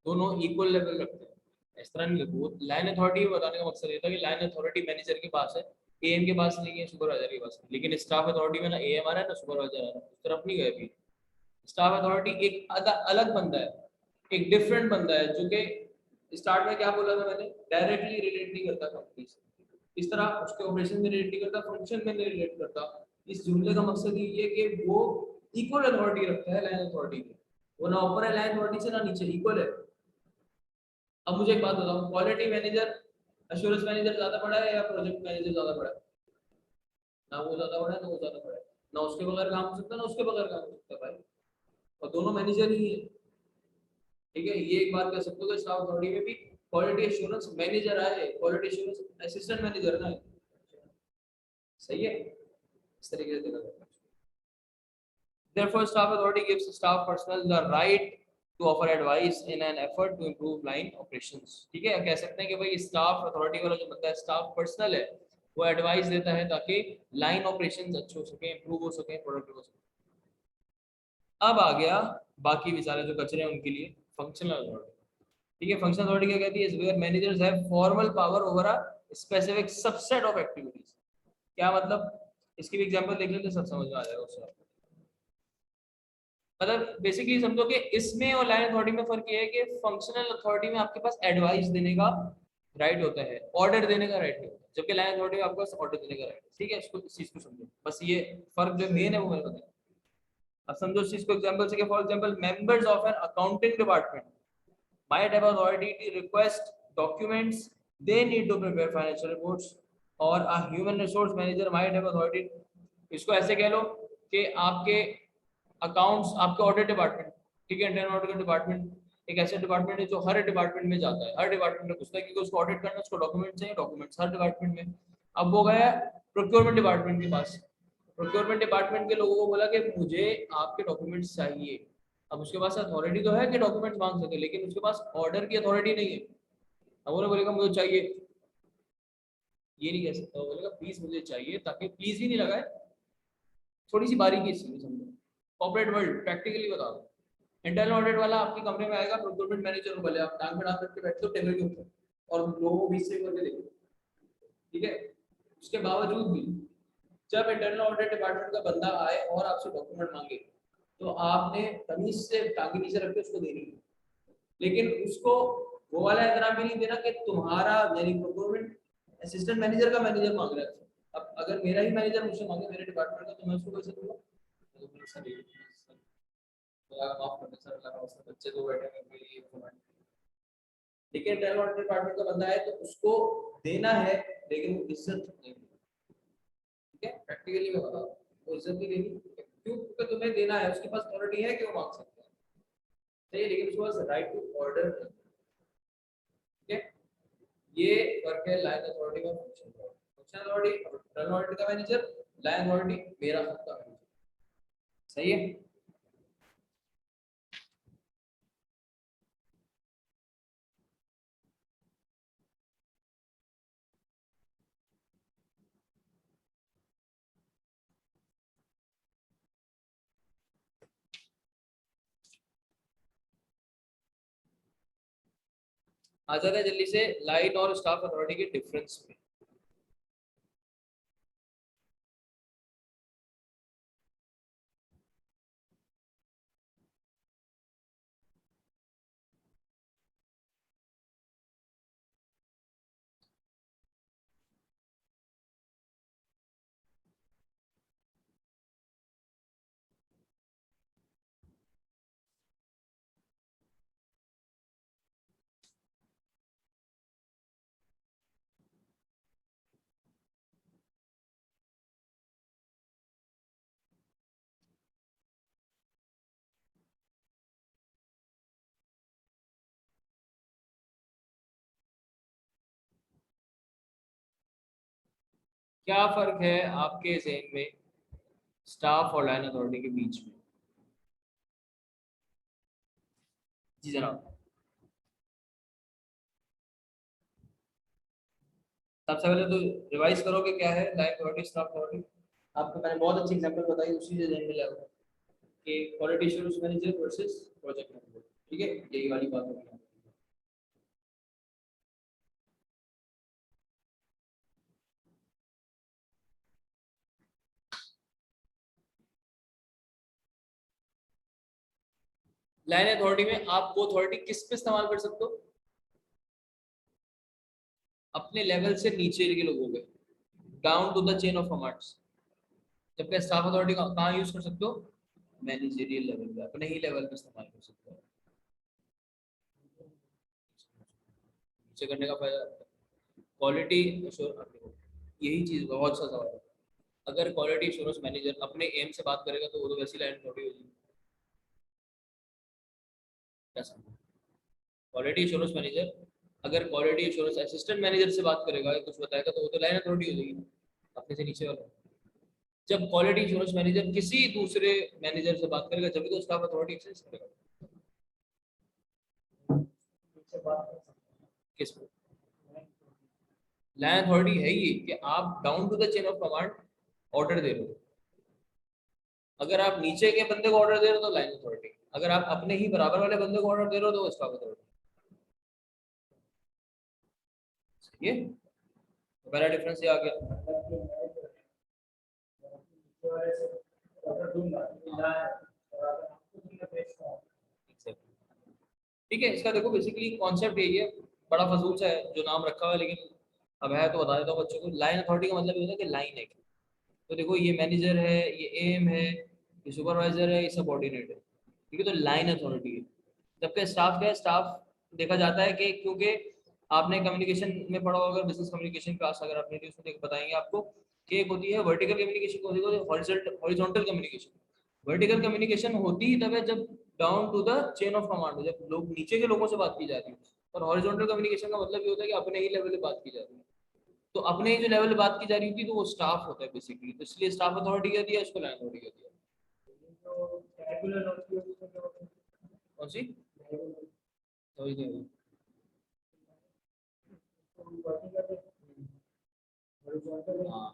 S1: दोनों इक्वल लेवल रखते हैं। इस तरह नहीं लिखो। लाइन अथॉरिटी बताने का मकसद ये था कि लाइन अथॉरिटी मैनेजर के पास है, एएम के पास नहीं है, सुपरवाइजर के पास है। लेकिन स्टाफ अथॉरिटी में ना एएम आ रहा है ना सुपरवाइजर आ रहा है, उस तरफ नहीं गए अभी। स्टाफ अथॉरिटी एक अलग बंदा है, एक डिफरेंट बंदा है, जो कि स्टार्ट में क्या बोला था मैंने, डायरेक्टली रिलेट नहीं करता कंपनी से, इस तरह उसके ऑपरेशन में रिलेट नहीं करता, फंक्शन में नहीं रिलेट करता। इस जुमले का मकसद ये है कि वो इक्वल अथॉरिटी रखता है लाइन अथॉरिटी की, वो ना ऊपर है लाइन अथॉरिटी से ना नीचे, इक्वल है। अब मुझे एक बात बताओ, क्वालिटी मैनेजर एश्योरेंस मैनेजर ज्यादा बड़ा है या प्रोजेक्ट मैनेजर ज्यादा बड़ा है? ना वो ज्यादा बड़ा है ना वो ज्यादा बड़ा है, ना उसके बगैर काम हो सकता है ना उसके बगैर काम हो सकता है भाई, और दोनों मैनेजर ही है। ठीक है, ये एक बात कह सकते हो कि स्टाफ अथॉरिटी में भी क्वालिटी एश्योरेंस मैनेजर आए, क्वालिटी एश्योरेंस असिस्टेंट मैनेजर ना। सही है, इस तरीके से देखा जाता है। Therefore, staff authority gives staff personnel the right to offer advice in an effort to improve line operations। ठीक है, कह सकते हैं कि भाई स्टाफ अथॉरिटी वाला जो बंदा है, स्टाफ पर्सनल है, वो एडवाइस देता है ताकि लाइन ऑपरेशंस अच्छे हो सके, इंप्रूव हो सके, प्रोडक्टिव हो सके। अब आ गया बाकी बेचारे जो कचरे हैं उनके लिए फंक्शनल अथॉरिटी। ठीक है, फंक्शनल अथॉरिटी क्या कहती है, is where managers have formal power over a specific subset of activities. क्या मतलब, इसकी भी एग्जांपल देख लेते सब समझ में आ जाएगा उससे। मतलब बेसिकली समझो कि इसमें और लाइन अथॉरिटी में फर्क ये है कि फंक्शनल अथॉरिटी में आपके पास एडवाइस देने का राइट होता है, ऑर्डर देने का राइट नहीं होता, जबकि लाइन अथॉरिटी में आपके पास ऑर्डर देने का राइट है। ठीक है, इसको इस चीज को समझो, बस ये फर्क जो मेन है वो मैंने बताया। अब समझो इस चीज को एग्जांपल से, for example members of an accounting department might have authority to request documents they need to prepare financial reports, or a human resource manager might have authority। इसको ऐसे कह लो कि आपके अकाउंट्स, आपके ऑडिट डिपार्टमेंट, ठीक है, internal audit department एक ऐसा डिपार्टमेंट है जो हर डिपार्टमेंट में जाता है, हर डिपार्टमेंट में पूछता है क्योंकि उसको ऑडिट करना है, उसको डॉक्यूमेंट चाहिए, डॉक्यूमेंट्स हर डिपार्टमेंट में। अब वो गया प्रोक्योरमेंट डिपार्टमेंट के पास, प्रोक्योरमेंट डिपार्टमेंट के लोगों को बोला कि मुझे आपके डॉक्यूमेंट्स चाहिए। अब उसके पास अथॉरिटी तो है कि डॉक्यूमेंट मांग सके, लेकिन उसके पास ऑर्डर की अथॉरिटी नहीं है। अब वो बोलेगा मुझे चाहिए, ये नहीं कह सकता, वो बोलेगा प्लीज मुझे चाहिए, ताकि प्लीज भी नहीं लगाए। थोड़ी सी बारीकी इसमें समझो, कॉर्पोरेट वर्ल्ड प्रैक्टिकली बता दो। इंटरनल ऑडिट वाला आपके कमरे में आएगा, प्रोक्योरमेंट मैनेजर को बोले आप टांग पे टांग करके बैठते हो टेबल के ऊपर और लोगों को बीच से करके देखो, ठीक है। उसके बावजूद भी जब इंटरनल ऑडिट डिपार्टमेंट का बंदा आए और आपसे डॉक्यूमेंट मांगे, तो आपने तमीज से टांगे नीचे रख के उसको देनी है। लेकिन उसको वो वाला एहतराम भी नहीं देना कि तुम्हारा यानी प्रोक्योरमेंट असिस्टेंट मैनेजर का मैनेजर मांग रहा है। अब अगर मेरा ही मैनेजर मुझसे मांगे मेरे डिपार्टमेंट का, तो मैं उसको कैसे दूंगा? माफ करना सर, लगा उसमें बच्चे दो बैठे हैं मेरे लिए। लेकिन इंटरनल ऑडिट डिपार्टमेंट का बंदा है तो उसको देना है, लेकिन वो इज्जत नहीं, ठीक है। प्रैक्टिकली मैं बता रहा हूँ, वो इज्जत नहीं देनी। क्यों? क्योंकि तुम्हें देना है, उसके पास अथॉरिटी है कि वो मांग सकता है, सही है, लेकिन उसके पास राइट टू ऑर्डर, ठीक है। ये फर्क है लाइन अथॉरिटी का function authority. Function authority internal audit का मैनेजर, लाइन अथॉरिटी मेरा खुद का मैनेजर, सही है। आ जाता है जल्दी से लाइन और स्टाफ अथॉरिटी के डिफरेंस में। क्या फर्क है आपके ज़हन में स्टाफ और लाइन अथॉरिटी के बीच में? जी जनाब। सबसे पहले तो रिवाइज करो कि क्या है लाइन अथॉरिटी स्टाफ अथॉरिटी। आपको मैंने बहुत अच्छी एग्जांपल बताई, उसी से ध्यान में लाओ कि quality assurance manager versus project manager, ठीक है, यही वाली बात होगी। लाइन अथॉरिटी में आप वो अथॉरिटी किस पे इस्तेमाल कर सकते हो? अपने लेवल से नीचे के लोगों पे, down to the chain of commands. जबकि स्टाफ अथॉरिटी कहाँ यूज कर सकते हो? मैनेजरियल लेवल पे, अपने ही लेवल पे इस्तेमाल कर सकते हो। नीचे करने का फायदा, क्वालिटी यही चीज बहुत सा सवाल है। अगर क्वालिटी एश्योरेंस मैनेजर अपने एम से बात करेगा तो वो तो वैसी लाइन अथॉरिटी होगी। क्वालिटी एश्योरेंस मैनेजर अगर क्वालिटी एश्योरेंस असिस्टेंट मैनेजर से बात करेगा या कुछ बताएगा तो वो तो लाइन अथॉरिटी हो जाएगी, अपने से नीचे वाला। जब क्वालिटी एश्योरेंस मैनेजर किसी दूसरे मैनेजर से बात करेगा जब भी तो स्टाफ अथॉरिटी एक्सेस करेगा। किस पे? लाइन अथॉरिटी है ये कि आप down to the chain of command order दे रहे हो। अगर आप नीचे के बंदे को ऑर्डर दे रहे हो तो लाइन अथॉरिटी, अगर आप अपने ही बराबर वाले बंदे को ऑर्डर दे रहे हो तो वो स्टाफ अथॉरिटी। ये तो पहला डिफरेंस ये आ गया। ठीक है, इसका देखो बेसिकली कॉन्सेप्ट यही है, बड़ा फजूल सा है जो नाम रखा हुआ है, लेकिन अब है तो बता देता हूँ बच्चों को। लाइन अथॉरिटी का मतलब ये होता है कि लाइन है। तो देखो ये मैनेजर है, ये एम है, ये सुपरवाइजर है, ये सबऑर्डिनेट है, ठीक है, तो लाइन अथॉरिटी है। जबकि स्टाफ क्या है? स्टाफ देखा जाता है कि क्योंकि आपने कम्युनिकेशन में पढ़ा होगा, बिजनेस कम्युनिकेशन क्लास अगर आपने ली उसमें बताएंगे आपको कि एक होती है वर्टिकल कम्युनिकेशन, होती है हॉरिजॉन्टल कम्युनिकेशन। वर्टिकल कम्युनिकेशन होती ही तब है जब down to the chain of command हो, जब लोग नीचे के लोगों से बात की जा रही है। और हॉरिजॉन्टल कम्युनिकेशन का मतलब ये होता है कि अपने ही लेवल पे बात की जा रही है। तो अपने ही जो लेवल पे बात की जा रही होती है तो वो स्टाफ होता है बेसिकली, तो इसलिए स्टाफ अथॉरिटी क्या दिया, उसको लाइन अथॉरिटी क्या दिया। कौन सी? समझ नहीं आई। हाँ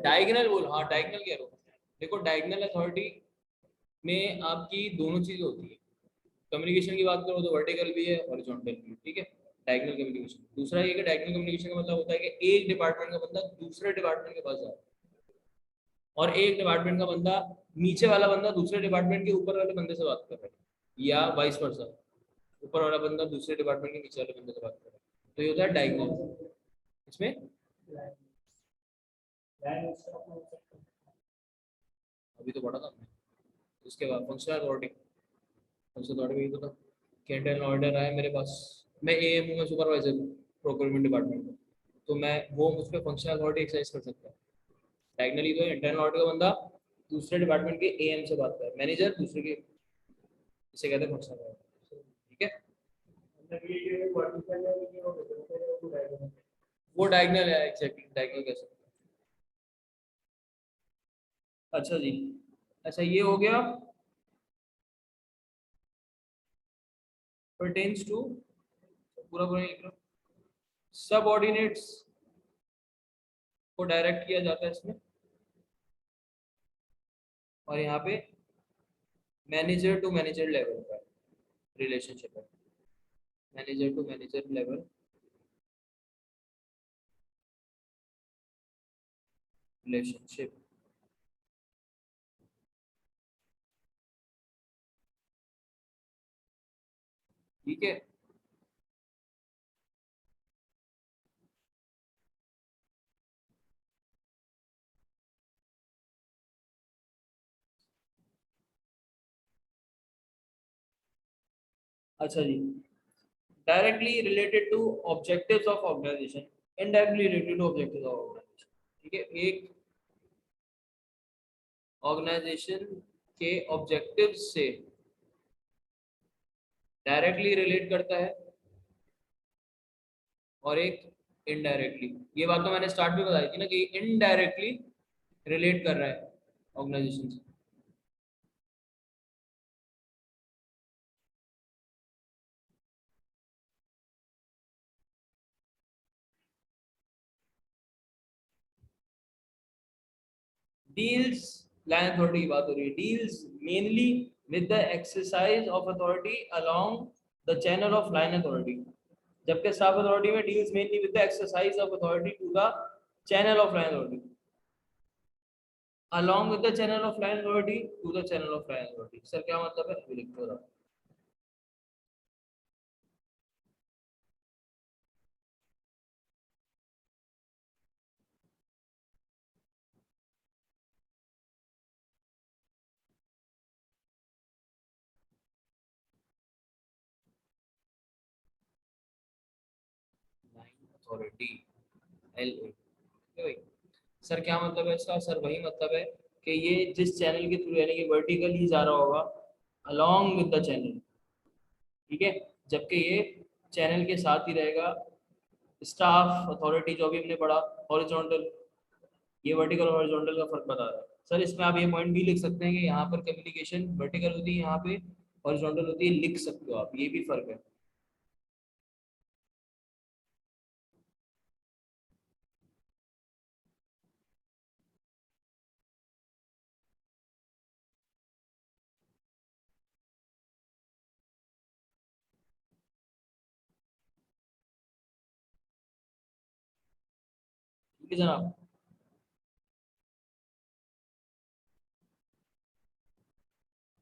S1: डायगोनल बोल, हाँ डायगोनल कह रहा हूँ। देखो डायगोनल अथॉरिटी में आपकी दोनों चीजें होती है। कम्युनिकेशन की बात करो तो वर्टिकल भी है, हॉरिजॉन्टल भी है, ठीक है। Diagonal communication. दूसरा ये कि डायगोनल कम्युनिकेशन का मतलब होता है कि एक डिपार्टमेंट का बंदा दूसरे डिपार्टमेंट के पास जा रहा है, और एक डिपार्टमेंट का बंदा, नीचे वाला बंदा दूसरे डिपार्टमेंट के ऊपर वाले बंदे से बात कर रहा है, या वाइस वर्सा, ऊपर वाला बंदा दूसरे डिपार्टमेंट के नीचे वाले बंदे से बात कर रहा है। तो ये होता है डायगोनल। इसमें अभी तो पढ़ा था हमने। उसके बाद फंक्शनल अथॉरिटी। फंक्शनल अथॉरिटी में ये तो था कि इंटरनल ऑर्डर आया मेरे पास, मैं एएम हूँ, मैं सुपरवाइजर हूँ प्रोक्योरमेंट डिपार्टमेंट में, तो मैं वो मुझ पर फंक्शनल अथॉरिटी एक्सरसाइज कर सकता है। डायगोनली तो इंटरनल ऑर्डर का बंदा दूसरे डिपार्टमेंट के एएम से बात कर, मैनेजर दूसरे के, इसे कहते हैं फंक्शनल अथॉरिटी, ठीक है। वो डायगोनल है, एग्जैक्टली डायगोनल कह सकते हैं। अच्छा जी, अच्छा ये हो गया pertains to, पूरा पूरा लिख लो। सबऑर्डिनेट्स को डायरेक्ट किया जाता है इसमें, और यहाँ पे मैनेजर टू मैनेजर लेवल का रिलेशनशिप है। Manager to manager level relationship, ठीक है। अच्छा जी, directly related to objectives of organisation, indirectly related to objectives of organisation, ठीक है। एक ऑर्गेनाइजेशन के ऑब्जेक्टिव्स से डायरेक्टली रिलेट करता है, और एक इनडायरेक्टली। ये बात तो मैंने स्टार्ट में बताई थी ना कि इनडायरेक्टली रिलेट कर रहा है ऑर्गेनाइजेशन से। डील्स, लाइन अथॉरिटी की बात हो रही है, deals mainly with the exercise of authority along the channel of line authority, जबकि स्टाफ अथॉरिटी में deals mainly with the exercise of authority to the channel of line authority, along with the channel of line authority to the channel of line authority। Sir क्या मतलब है, अभी लिखते हो। Line authority, L A, भाई sir क्या मतलब है इसका? सर वही मतलब है कि ये जिस चैनल के थ्रू, यानी कि वर्टिकल ही जा रहा होगा अलोंग विद द चैनल, ठीक है, जबकि ये चैनल के साथ ही रहेगा। स्टाफ अथॉरिटी जो भी हमने पढ़ा, हॉरिजॉन्टल, ये वर्टिकल और हॉरिजॉन्टल का फर्क बता रहा है। सर इसमें आप ये पॉइंट भी लिख सकते हैं कि यहाँ पर कम्युनिकेशन वर्टिकल होती है, यहाँ पे हॉरिजॉन्टल होती है, लिख सकते हो आप, ये भी फर्क है। ठीक है जनाब।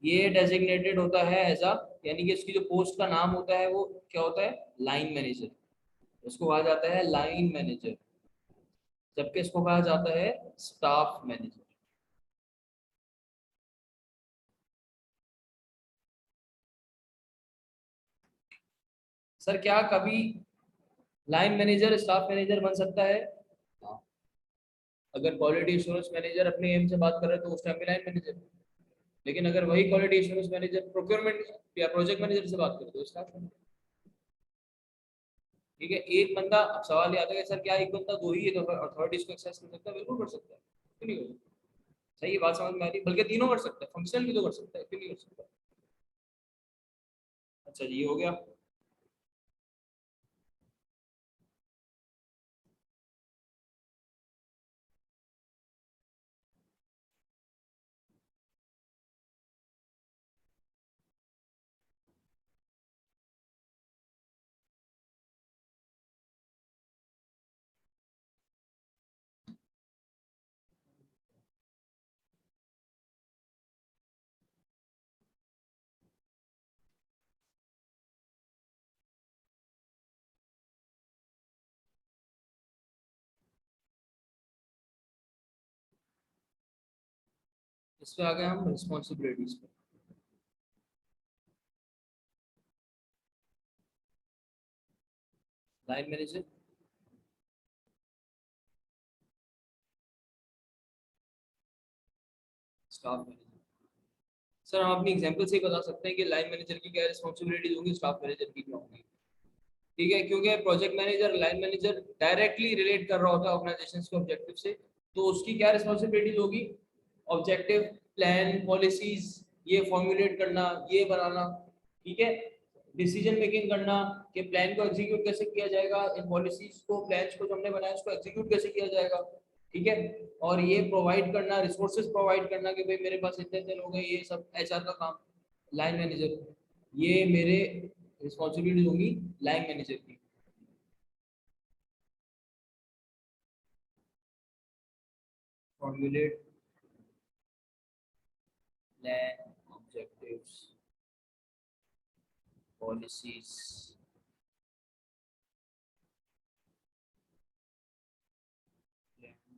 S1: ये डेजिग्नेटेड होता है एज अ, यानी कि इसकी जो पोस्ट का नाम होता है वो क्या होता है, लाइन मैनेजर, इसको कहा जाता है लाइन मैनेजर, जबकि इसको कहा जाता है स्टाफ मैनेजर। सर क्या कभी लाइन मैनेजर स्टाफ मैनेजर बन सकता है? हाँ। अगर क्वालिटी एश्योरेंस मैनेजर अपने एम से बात कर रहे हैं तो उस टाइम पे लाइन मैनेजर, लेकिन अगर वही क्वालिटी एश्योरेंस मैनेजर प्रोक्योरमेंट या प्रोजेक्ट मैनेजर से बात करे तो स्टाफ मैनेजर, ठीक है। एक बंदा, अब सवाल ये आता है कि सर क्या एक बंदा दो ही है तो अथॉरिटीज को एक्सेस कर सकता है? बिल्कुल कर सकता है, क्यों नहीं कर सकता? सही है, बात समझ में आ रही है, बल्कि तीनों कर सकता है, फंक्शनल भी तो कर सकता है, क्यों नहीं कर सकता? अच्छा जी, ये हो गया। इस पे आ गए हम रिस्पॉन्सिबिलिटीज पे। Line manager, staff manager. Sir हम अपनी एग्जांपल से ही बता सकते हैं कि लाइन मैनेजर की क्या रिस्पॉन्सिबिलिटीज होंगी, स्टाफ मैनेजर की क्या होंगी। ठीक है, क्योंकि project manager line manager directly relate कर रहा होता है ऑर्गेनाइजेशन के ऑब्जेक्टिव से, तो उसकी क्या रिस्पॉन्सिबिलिटीज होगी, ऑब्जेक्टिव, प्लान, पॉलिसीज ये फॉर्मुलेट करना, ये बनाना। ठीक है, डिसीजन मेकिंग करना कि प्लान को एग्जीक्यूट कैसे किया जाएगा, इन पॉलिसीज को, प्लान्स को जो हमने बनाया उसको एग्जीक्यूट कैसे किया जाएगा। ठीक है, और ये प्रोवाइड करना, रिसोर्सेज प्रोवाइड करना कि भाई मेरे पास इतने इतने लोग हैं, ये सब एचआर का काम, लाइन मैनेजर। ये मेरे रिस्पॉन्सिबिलिटी होंगी लाइन मैनेजर की। Formulate plan, objectives, policies,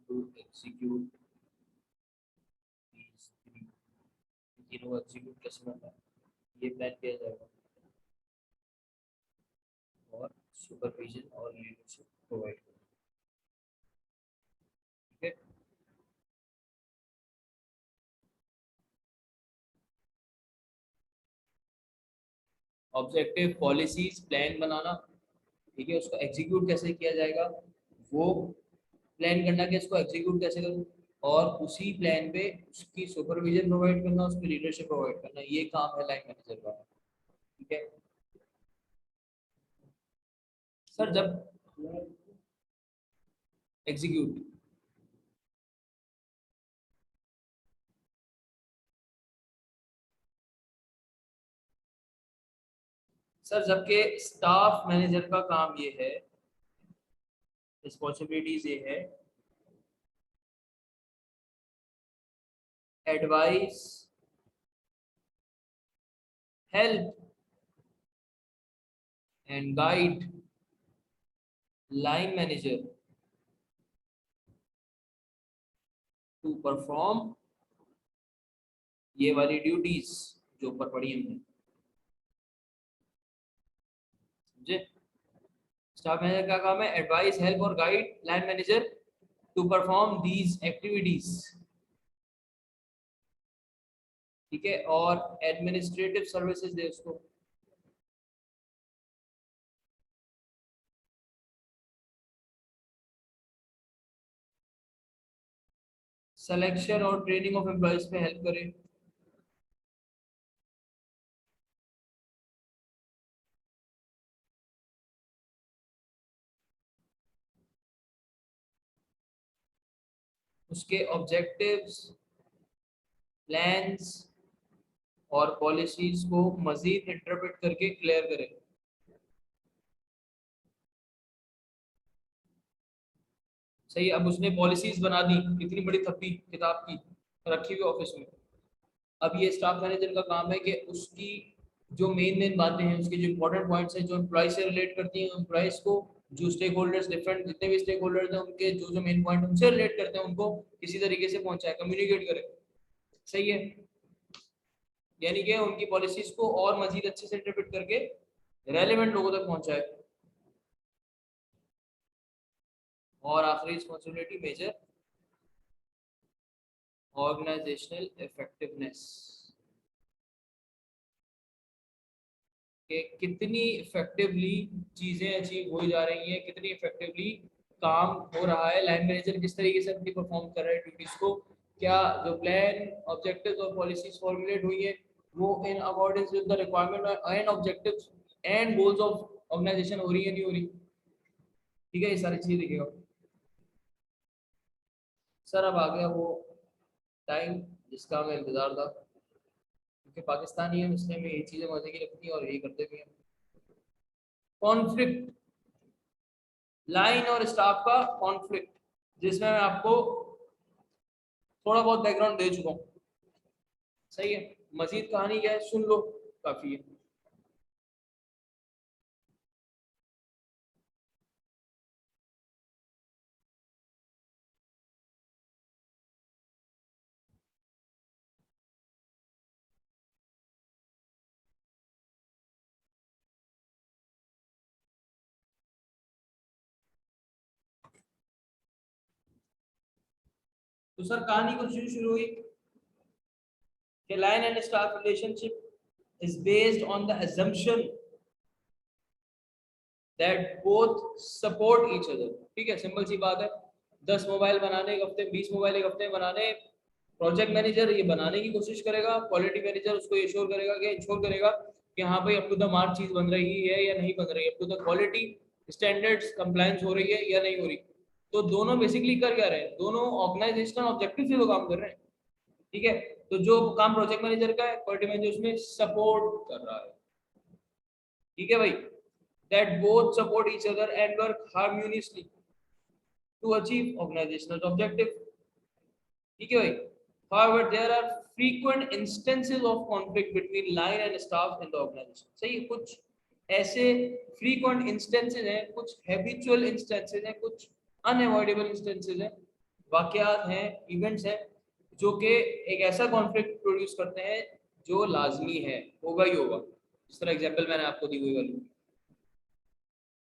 S1: to execute these three। तीनों को एग्जीक्यूट कैसे करना है, ये प्लान किया जाएगा, और सुपरविजन और लीडरशिप प्रोवाइड करना। ठीक है, ऑब्जेक्टिव, पॉलिसीज, प्लान बनाना। ठीक है, उसको एग्जीक्यूट कैसे किया जाएगा, वो प्लान करना कि इसको एग्जीक्यूट कैसे करूँ, और उसी प्लान पे उसकी सुपरविजन प्रोवाइड करना, उसकी लीडरशिप प्रोवाइड करना, ये काम है लाइन मैनेजर का। ठीक है सर, जब एग्जीक्यूट, सर जबकि स्टाफ मैनेजर का काम ये है, रिस्पॉन्सिबिलिटीज ये है, advice, help and guide line manager to perform ये वाली ड्यूटीज जो ऊपर पड़ी हमने। समझे, स्टाफ मैनेजर का काम है एडवाइस, हेल्प और guide line manager to perform these activities. ठीक है, और एडमिनिस्ट्रेटिव सर्विसेज दे उसको। सिलेक्शन और ट्रेनिंग ऑफ एम्प्लॉयज पे हेल्प करे। उसके ऑब्जेक्टिव्स, प्लान्स और पॉलिसीज को मजीद इंटरप्रेट करके क्लियर करे। सही, अब उसने पॉलिसीज बना दी, कितनी बड़ी थप्पी किताब की रखी हुई ऑफिस में। अब ये स्टाफ मैनेजर का काम है कि उसकी जो मेन मेन बातें हैं, उसके जो इंपॉर्टेंट पॉइंट्स हैं जो एम्प्लॉय से रिलेट करती हैं, एम्प्लॉयज को, जो स्टेक होल्डर्स, डिफरेंट जितने भी स्टेक होल्डर्स हैं उनके जो जो मेन पॉइंट उनसे रिलेट करते हैं, उनको किसी तरीके से पहुंचाए, कम्युनिकेट करे। सही है, यानी कि उनकी पॉलिसीज को और मजीद अच्छे से इंटरप्रेट करके रेलेवेंट लोगों तक पहुंचाए। और आखिरी रिस्पॉन्सिबिलिटी मेजर ऑर्गेनाइजेशनल इफेक्टिवनेस, कि कितनी इफेक्टिवली चीजें अचीव हो जा रही हैं, कितनी इफेक्टिवली काम हो रहा है, लाइन मैनेजर किस तरीके से अपनी परफॉर्म कर रहे हैं ड्यूटीज को, क्या जो प्लान, ऑब्जेक्टिव्स और पॉलिसीज फॉर्मुलेट हुई है वो in according with the requirement and objectives and goals of organization हो रही है नहीं हो रही, ठीक है, ये सारी चीजें देखिएगा। सर अब आ गया वो टाइम जिसका हमें इंतजार था, क्योंकि पाकिस्तानी है इसलिए हमें ये चीजें मजे की लगती हैं और यही करते भी हैं। कॉन्फ्लिक्ट, लाइन और स्टाफ का कॉन्फ्लिक्ट, जिसमें मैं आपको थोड़ा बहुत बैकग्राउंड दे चुका हूँ, सही है। मजीद कहानी क्या है सुन लो, काफी है। तो सर कहानी कुछ यूं शुरू हुई कि line and staff relationship is based on the assumption that both support each other, ठीक है, सिंपल सी बात है। 10 मोबाइल बनाने एक हफ्ते, 20 मोबाइल एक हफ्ते में बनाने, प्रोजेक्ट मैनेजर ये बनाने की कोशिश करेगा, क्वालिटी मैनेजर उसको इंश्योर करेगा कि इंश्योर करेगा कि हाँ भाई अप टू द मार्क चीज बन रही है या नहीं बन रही है, up to the quality standards compliance हो रही है या नहीं हो रही। तो दोनों बेसिकली कर क्या रहे हैं, दोनों ऑर्गेनाइजेशनल ऑब्जेक्टिव से तो काम कर रहे हैं, ठीक है। तो जो काम प्रोजेक्ट मैनेजर का है, क्वालिटी मैनेजर उसमें सपोर्ट कर रहा है, ठीक है भाई। that both support each other and work harmoniously to achieve organizational objective, ठीक है भाई। however there are frequent instances of conflict between line and staff in the organization, सही है। कुछ ऐसे frequent instances हैं, कुछ habitual instances हैं, कुछ unavoidable instances हैं, वाकयात हैं, events हैं, जो कि एक ऐसा कॉन्फ्लिक्ट प्रोड्यूस करते हैं जो लाजमी है, होगा ही होगा। जिस तरह एग्जांपल मैंने आपको दी हुई वाली,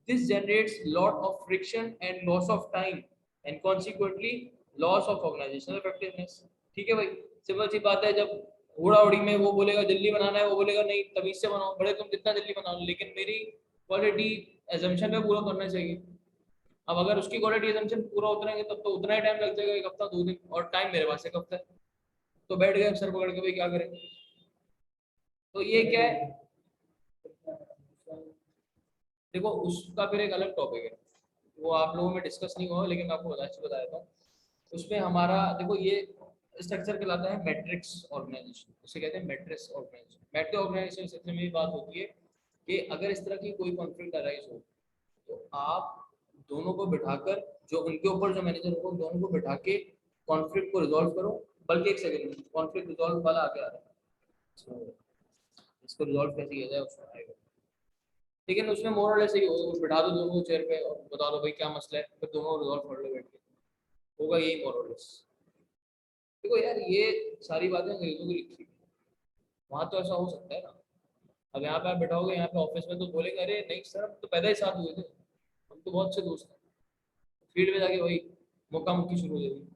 S1: this generates lot of friction and loss of time and consequently loss of organizational effectiveness, ठीक है भाई। सिंपल सी बात है, जब घोड़ा उड़ी में वो बोलेगा जल्दी बनाना है, वो बोलेगा नहीं तमीज से बनाओ, बड़े तुम जितना जल्दी बनाओ लेकिन मेरी क्वालिटी एजम्पशन पे पूरा करना चाहिए। अब अगर उसकी क्वालिटी एजम्पशन पूरा उतरेंगे तब तो उतना ही टाइम लग जाएगा, एक हफ्ता 2 दिन, और टाइम मेरे पास एक हफ्ता है। तो बैठ गए सर पकड़ के भाई क्या करें। तो ये क्या है, देखो उसका फिर एक अलग टॉपिक है, वो आप लोगों में डिस्कस नहीं हुआ, लेकिन मैं आपको बता देता हूँ। उसमें हमारा देखो ये स्ट्रक्चर कहलाता है मैट्रिक्स ऑर्गेनाइजेशन, उसे कहते हैं matrix organization. Matrix organization section में ये बात होती है कि अगर इस तरह की कोई कॉन्फ्लिक्ट अराइज हो तो आप दोनों को बिठाकर, जो उनके ऊपर जो मैनेजर होगा दोनों को बिठा के कॉन्फ्लिक्ट को रिजॉल्व करो। बल्कि एक सेकंड, कॉन्फ्लिक्ट रिजॉल्व वाला आ गया है, इसको रिजॉल्व कैसे किया जाए उसमें आएगा, लेकिन उसमें मोर और लेस ही होगा, बिठा दो दोनों को चेयर पे और बता दो भाई क्या मसला है, फिर दोनों रिजॉल्व कर लो बैठ के, होगा यही मोर और लेस। देखो यार ये सारी बातें अंग्रेजों की लिखी, वहां तो ऐसा हो सकता है ना। अब यहाँ पे आप बैठाओगे यहाँ पे ऑफिस में तो बोलेंगे अरे नहीं सर हम तो पैदा ही साथ हुए थे, हम तो बहुत अच्छे दोस्त हैं। फील्ड में जाके वही मुक्का मुक्की शुरू हो जाएगी।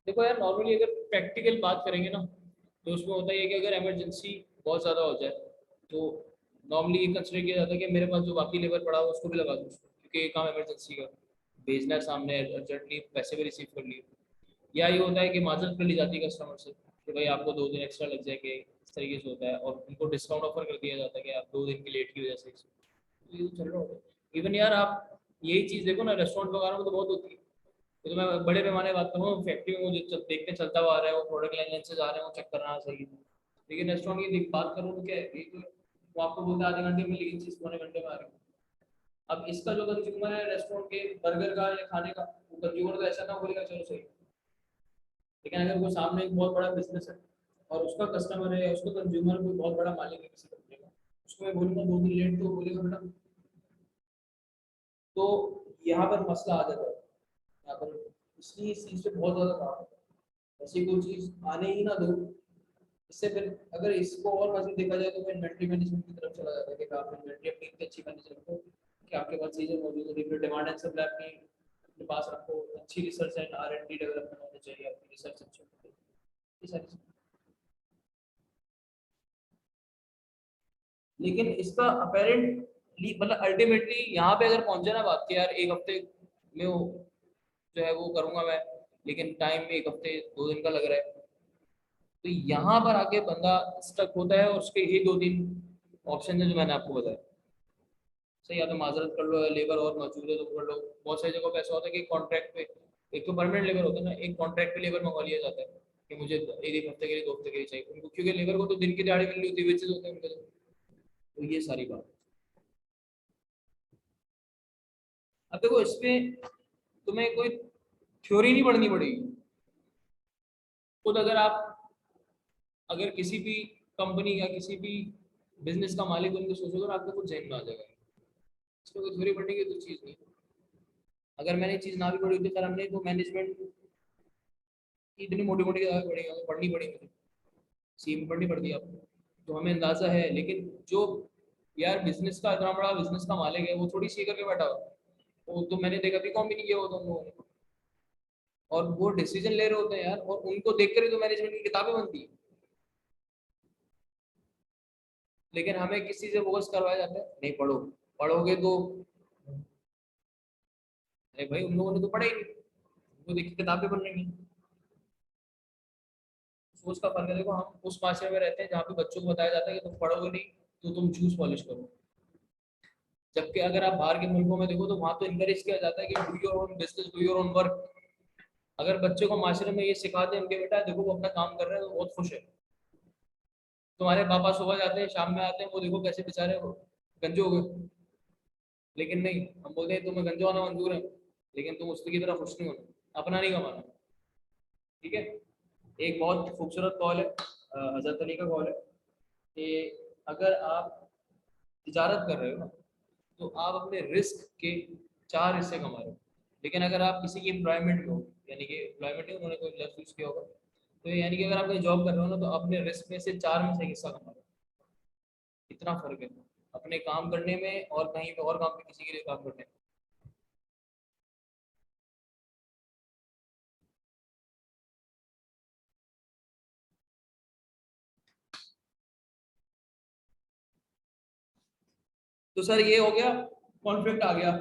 S1: देखो यार नॉर्मली अगर प्रैक्टिकल बात करेंगे ना तो उसमें होता है कि अगर इमरजेंसी बहुत ज़्यादा हो जाए तो नॉर्मली ये कंसिडर किया जाता है कि मेरे पास जो बाकी लेबर पड़ा हो उसको भी लगा दूँ, क्योंकि ये काम इमरजेंसी का भेजना है सामने, अर्जेंटली पैसे भी रिसीव कर लिए। या ये होता है कि माजरत कर ली जाती है कस्टमर से कि भाई आपको 2 दिन एक्स्ट्रा लग जाएंगे, इस तरीके से होता है, और उनको डिस्काउंट ऑफर कर दिया जाता है कि आप 2 दिन की लेट की वजह से। तो ये तो चल रहा होगा। इवन यार आप यही चीज़ देखो ना रेस्टोरेंट वगैरह में तो बहुत होती है। तो मैं बड़े पैमाने बात कर रहा हूँ, फैक्ट्री में मुझे देखते चलता हुआ आ रहा है, वो प्रोडक्ट लाइन से आ रहे हैं, वो चेक करना सही है। लेकिन रेस्टोरेंट की बात करूँ तो क्या है, एक वो आपको बोलते हैं आधे घंटे में, लेकिन चीज़ पौने घंटे में आ रही है। अब इसका जो कंज्यूमर है रेस्टोरेंट के बर्गर का या खाने का, वो कंज्यूमर तो ऐसा ना बोलेगा चलो सही। लेकिन अगर वो सामने एक बहुत बड़ा बिजनेस है और उसका कस्टमर है या उसका कंज्यूमर कोई बहुत बड़ा मालिक है किसी कंपनी का, उसको मैं बोलूँगा 2 दिन लेट, तो बोलेगा बेटा। तो यहाँ पर मसला आ जाता है, यहाँ पर इसलिए इस चीज़ पे बहुत ज़्यादा काम है। ऐसी कोई चीज़ आने ही ना दो। इससे फिर अगर इसको और मजीद देखा जाए तो फिर इन्वेंट्री मैनेजमेंट की तरफ चला जाता है कि आप इन्वेंट्री अपनी इतनी अच्छी मैनेज रखो कि आपके पास चीज़ें मौजूद होगी, फिर डिमांड एंड सप्लाई अपने पास रखो, अच्छी रिसर्च एंड R&D डेवलपमेंट होनी चाहिए, आपकी रिसर्च अच्छी होनी चाहिए, ये सारी चीज़ें। लेकिन इसका अपेरेंटली मतलब अल्टीमेटली यहाँ पे अगर पहुंचे ना बात कि यार एक हफ्ते में जो है वो करूंगा मैं, लेकिन टाइम में एक हफ्ते 2 दिन का लग रहा है, तो यहाँ पर आके बंदा स्टक होता है और उसके ही 2 3 ऑप्शन है जो मैंने आपको बताया। सही, या तो माजरत कर लो, या लेबर और मौजूद है तो कर लो। बहुत सारी जगह पे ऐसा होता है कि कॉन्ट्रैक्ट पे, एक तो परमानेंट लेबर होता है ना, एक कॉन्ट्रैक्ट पे लेबर मंगवा लिया जाता है कि मुझे एक हफ्ते के लिए 2 हफ्ते के लिए चाहिए उनको, क्योंकि लेबर को तो दिन की दिहाड़ी मिल रही होती है, वेजेस होते हैं उनके, तो ये सारी बात। अब देखो इसमें तुम्हें कोई थ्योरी नहीं पढ़नी पड़ेगी। खुद अगर आप, अगर किसी भी कंपनी या किसी भी बिजनेस का मालिक उनको सोचोगे तो आपको कुछ जहन में आ जाएगा। इसमें कोई थ्योरी पढ़ने की तो चीज़ नहीं। अगर मैंने चीज़ ना भी पढ़ी होती सर हमने, तो मैनेजमेंट की इतनी मोटी मोटी किताबें पढ़ी, हमें पढ़नी पड़ी मुझे, सी में पढ़नी पड़ती है आपको, तो हमें अंदाजा है। लेकिन जो यार बिजनेस का इतना बड़ा बिजनेस का मालिक है वो थोड़ी सी करके बैठा हुआ, वो तो मैंने देखा भी कॉम भी नहीं किया होता उन लोगों ने, और वो डिसीजन ले रहे होते हैं यार, और उनको देख कर ही तो मैनेजमेंट की किताबें बनती है। लेकिन हमें किस चीज़ से फोकस करवाया जाता है, नहीं पढ़ो, पढ़ोगे तो अरे भाई उन लोगों ने तो पढ़ा ही नहीं, उनको देख के किताबें बन रही हैं। सोच का फर्क है। देखो हम उस माशरे में रहते हैं जहाँ पे बच्चों को बताया जाता है कि तुम पढ़ोगे नहीं तो तुम जूस पॉलिश करो, जबकि अगर आप बाहर के मुल्कों में देखो तो वहां तो इनकरेज किया जाता है कि do your own business, do your own work. अगर बच्चों को माशरे में ये सिखा दें उनके बेटा देखो वो अपना काम कर रहे हैं तो बहुत खुश है। तुम्हारे पापा सुबह जाते हैं शाम में आते हैं, वो देखो कैसे बेचारे वो गंजे हो गए। लेकिन नहीं, हम बोलते हैं तुम्हें गंजा होना मंजूर है, लेकिन तुम उसकी की तरह खुश नहीं होना, अपना नहीं कमाना। ठीक है। एक बहुत खूबसूरत कॉल है, हजरत अली का कॉल है कि अगर आप तिजारत कर रहे हो ना, तो आप अपने रिस्क के 4 हिस्से कमा रहे हो। लेकिन अगर आप किसी की एम्प्लॉयमेंट में हो, यानी कि एम्प्लॉयमेंट है, उन्होंने कोई लफ्ज यूज किया होगा, तो यानी कि अगर आप कोई जॉब कर रहे हो ना तो अपने रिस्क में से 4 में से एक हिस्सा कमा रहे हो। इतना फर्क है अपने काम करने में और कहीं पे और काम पे किसी के लिए काम करने में। तो सर ये हो गया, कॉन्फ्लिक्ट आ गया,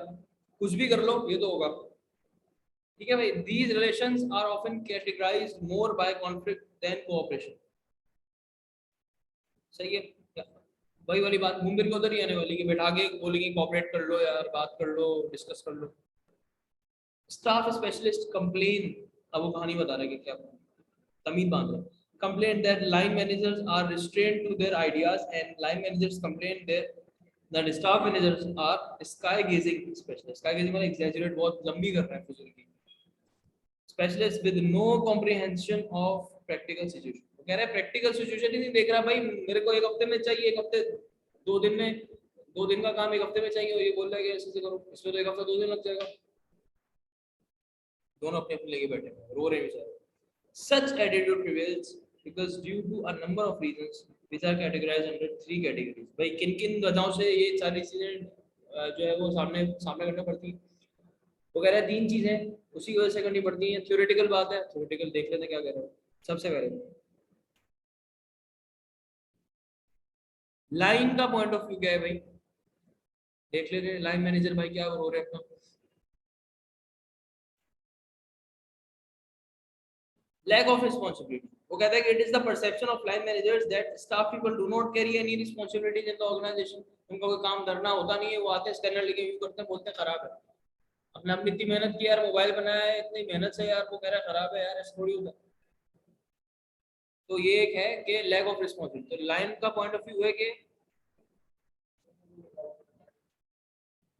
S1: कुछ भी कर लो ये तो होगा। ठीक है भाई, these relations are often categorized more by conflict than cooperation. सही है क्या? वही वाली बात घूम फिर के उधर ही आने वाली कि बैठा के बोलेंगे कॉपरेट कर लो यार, बात कर लो, डिस्कस कर लो। स्टाफ स्पेशलिस्ट कंप्लेन, अब वो कहानी बता रहा है कि क्या तमीज बांध रहा है। Complain that line managers are restrained to their ideas, and line managers complain that staff managers are sky gazing specialists. Sky gazing मतलब exaggerate, बहुत लंबी कर रहा है फजूल की। Specialists with no comprehension of practical situation। वो कह रहा है प्रैक्टिकल सिचुएशन ही नहीं देख रहा भाई, मेरे को एक हफ्ते में चाहिए, एक हफ्ते 2 दिन में, 2 दिन का काम एक हफ्ते में चाहिए, और ये बोल रहा है कि ऐसे करो, इसमें तो एक हफ्ता 2 दिन लग जाएगा। दोनों अपने अपने लेके बैठे हैं, रो रहे हैं बेचारे। Such attitude prevails because due to a number of reasons which are categorized under 3 categories। भाई किन किन वजहों से ये सारी चीजें जो है वो सामने सामने करना पड़ती है। वो कह रहा है 3 चीजें उसी की वजह से करनी पड़ती हैं। थ्योरेटिकल बात है, थ्योरेटिकल देख लेते हैं क्या कह रहे हैं। सबसे पहले लाइन का पॉइंट ऑफ व्यू क्या है भाई, देख लेते हैं लाइन मैनेजर भाई क्या रो रहे हैं अपना। लैक ऑफ रिस्पॉन्सिबिलिटी, वो कहता है कि it is the perception of line managers that staff people do not carry any responsibilities in the organization. उनका कोई काम धरना होता नहीं है, वो आते हैं स्कैनर लेके व्यू करते हैं, बोलते हैं खराब है। अपने अपनी इतनी मेहनत की यार, मोबाइल बनाया है इतनी मेहनत से यार, वो कह रहा है खराब है यार, ऐसा थोड़ी होता है। तो ये एक है कि लैक ऑफ रिस्पॉन्सिबिलिटी। तो लाइन का पॉइंट ऑफ व्यू है कि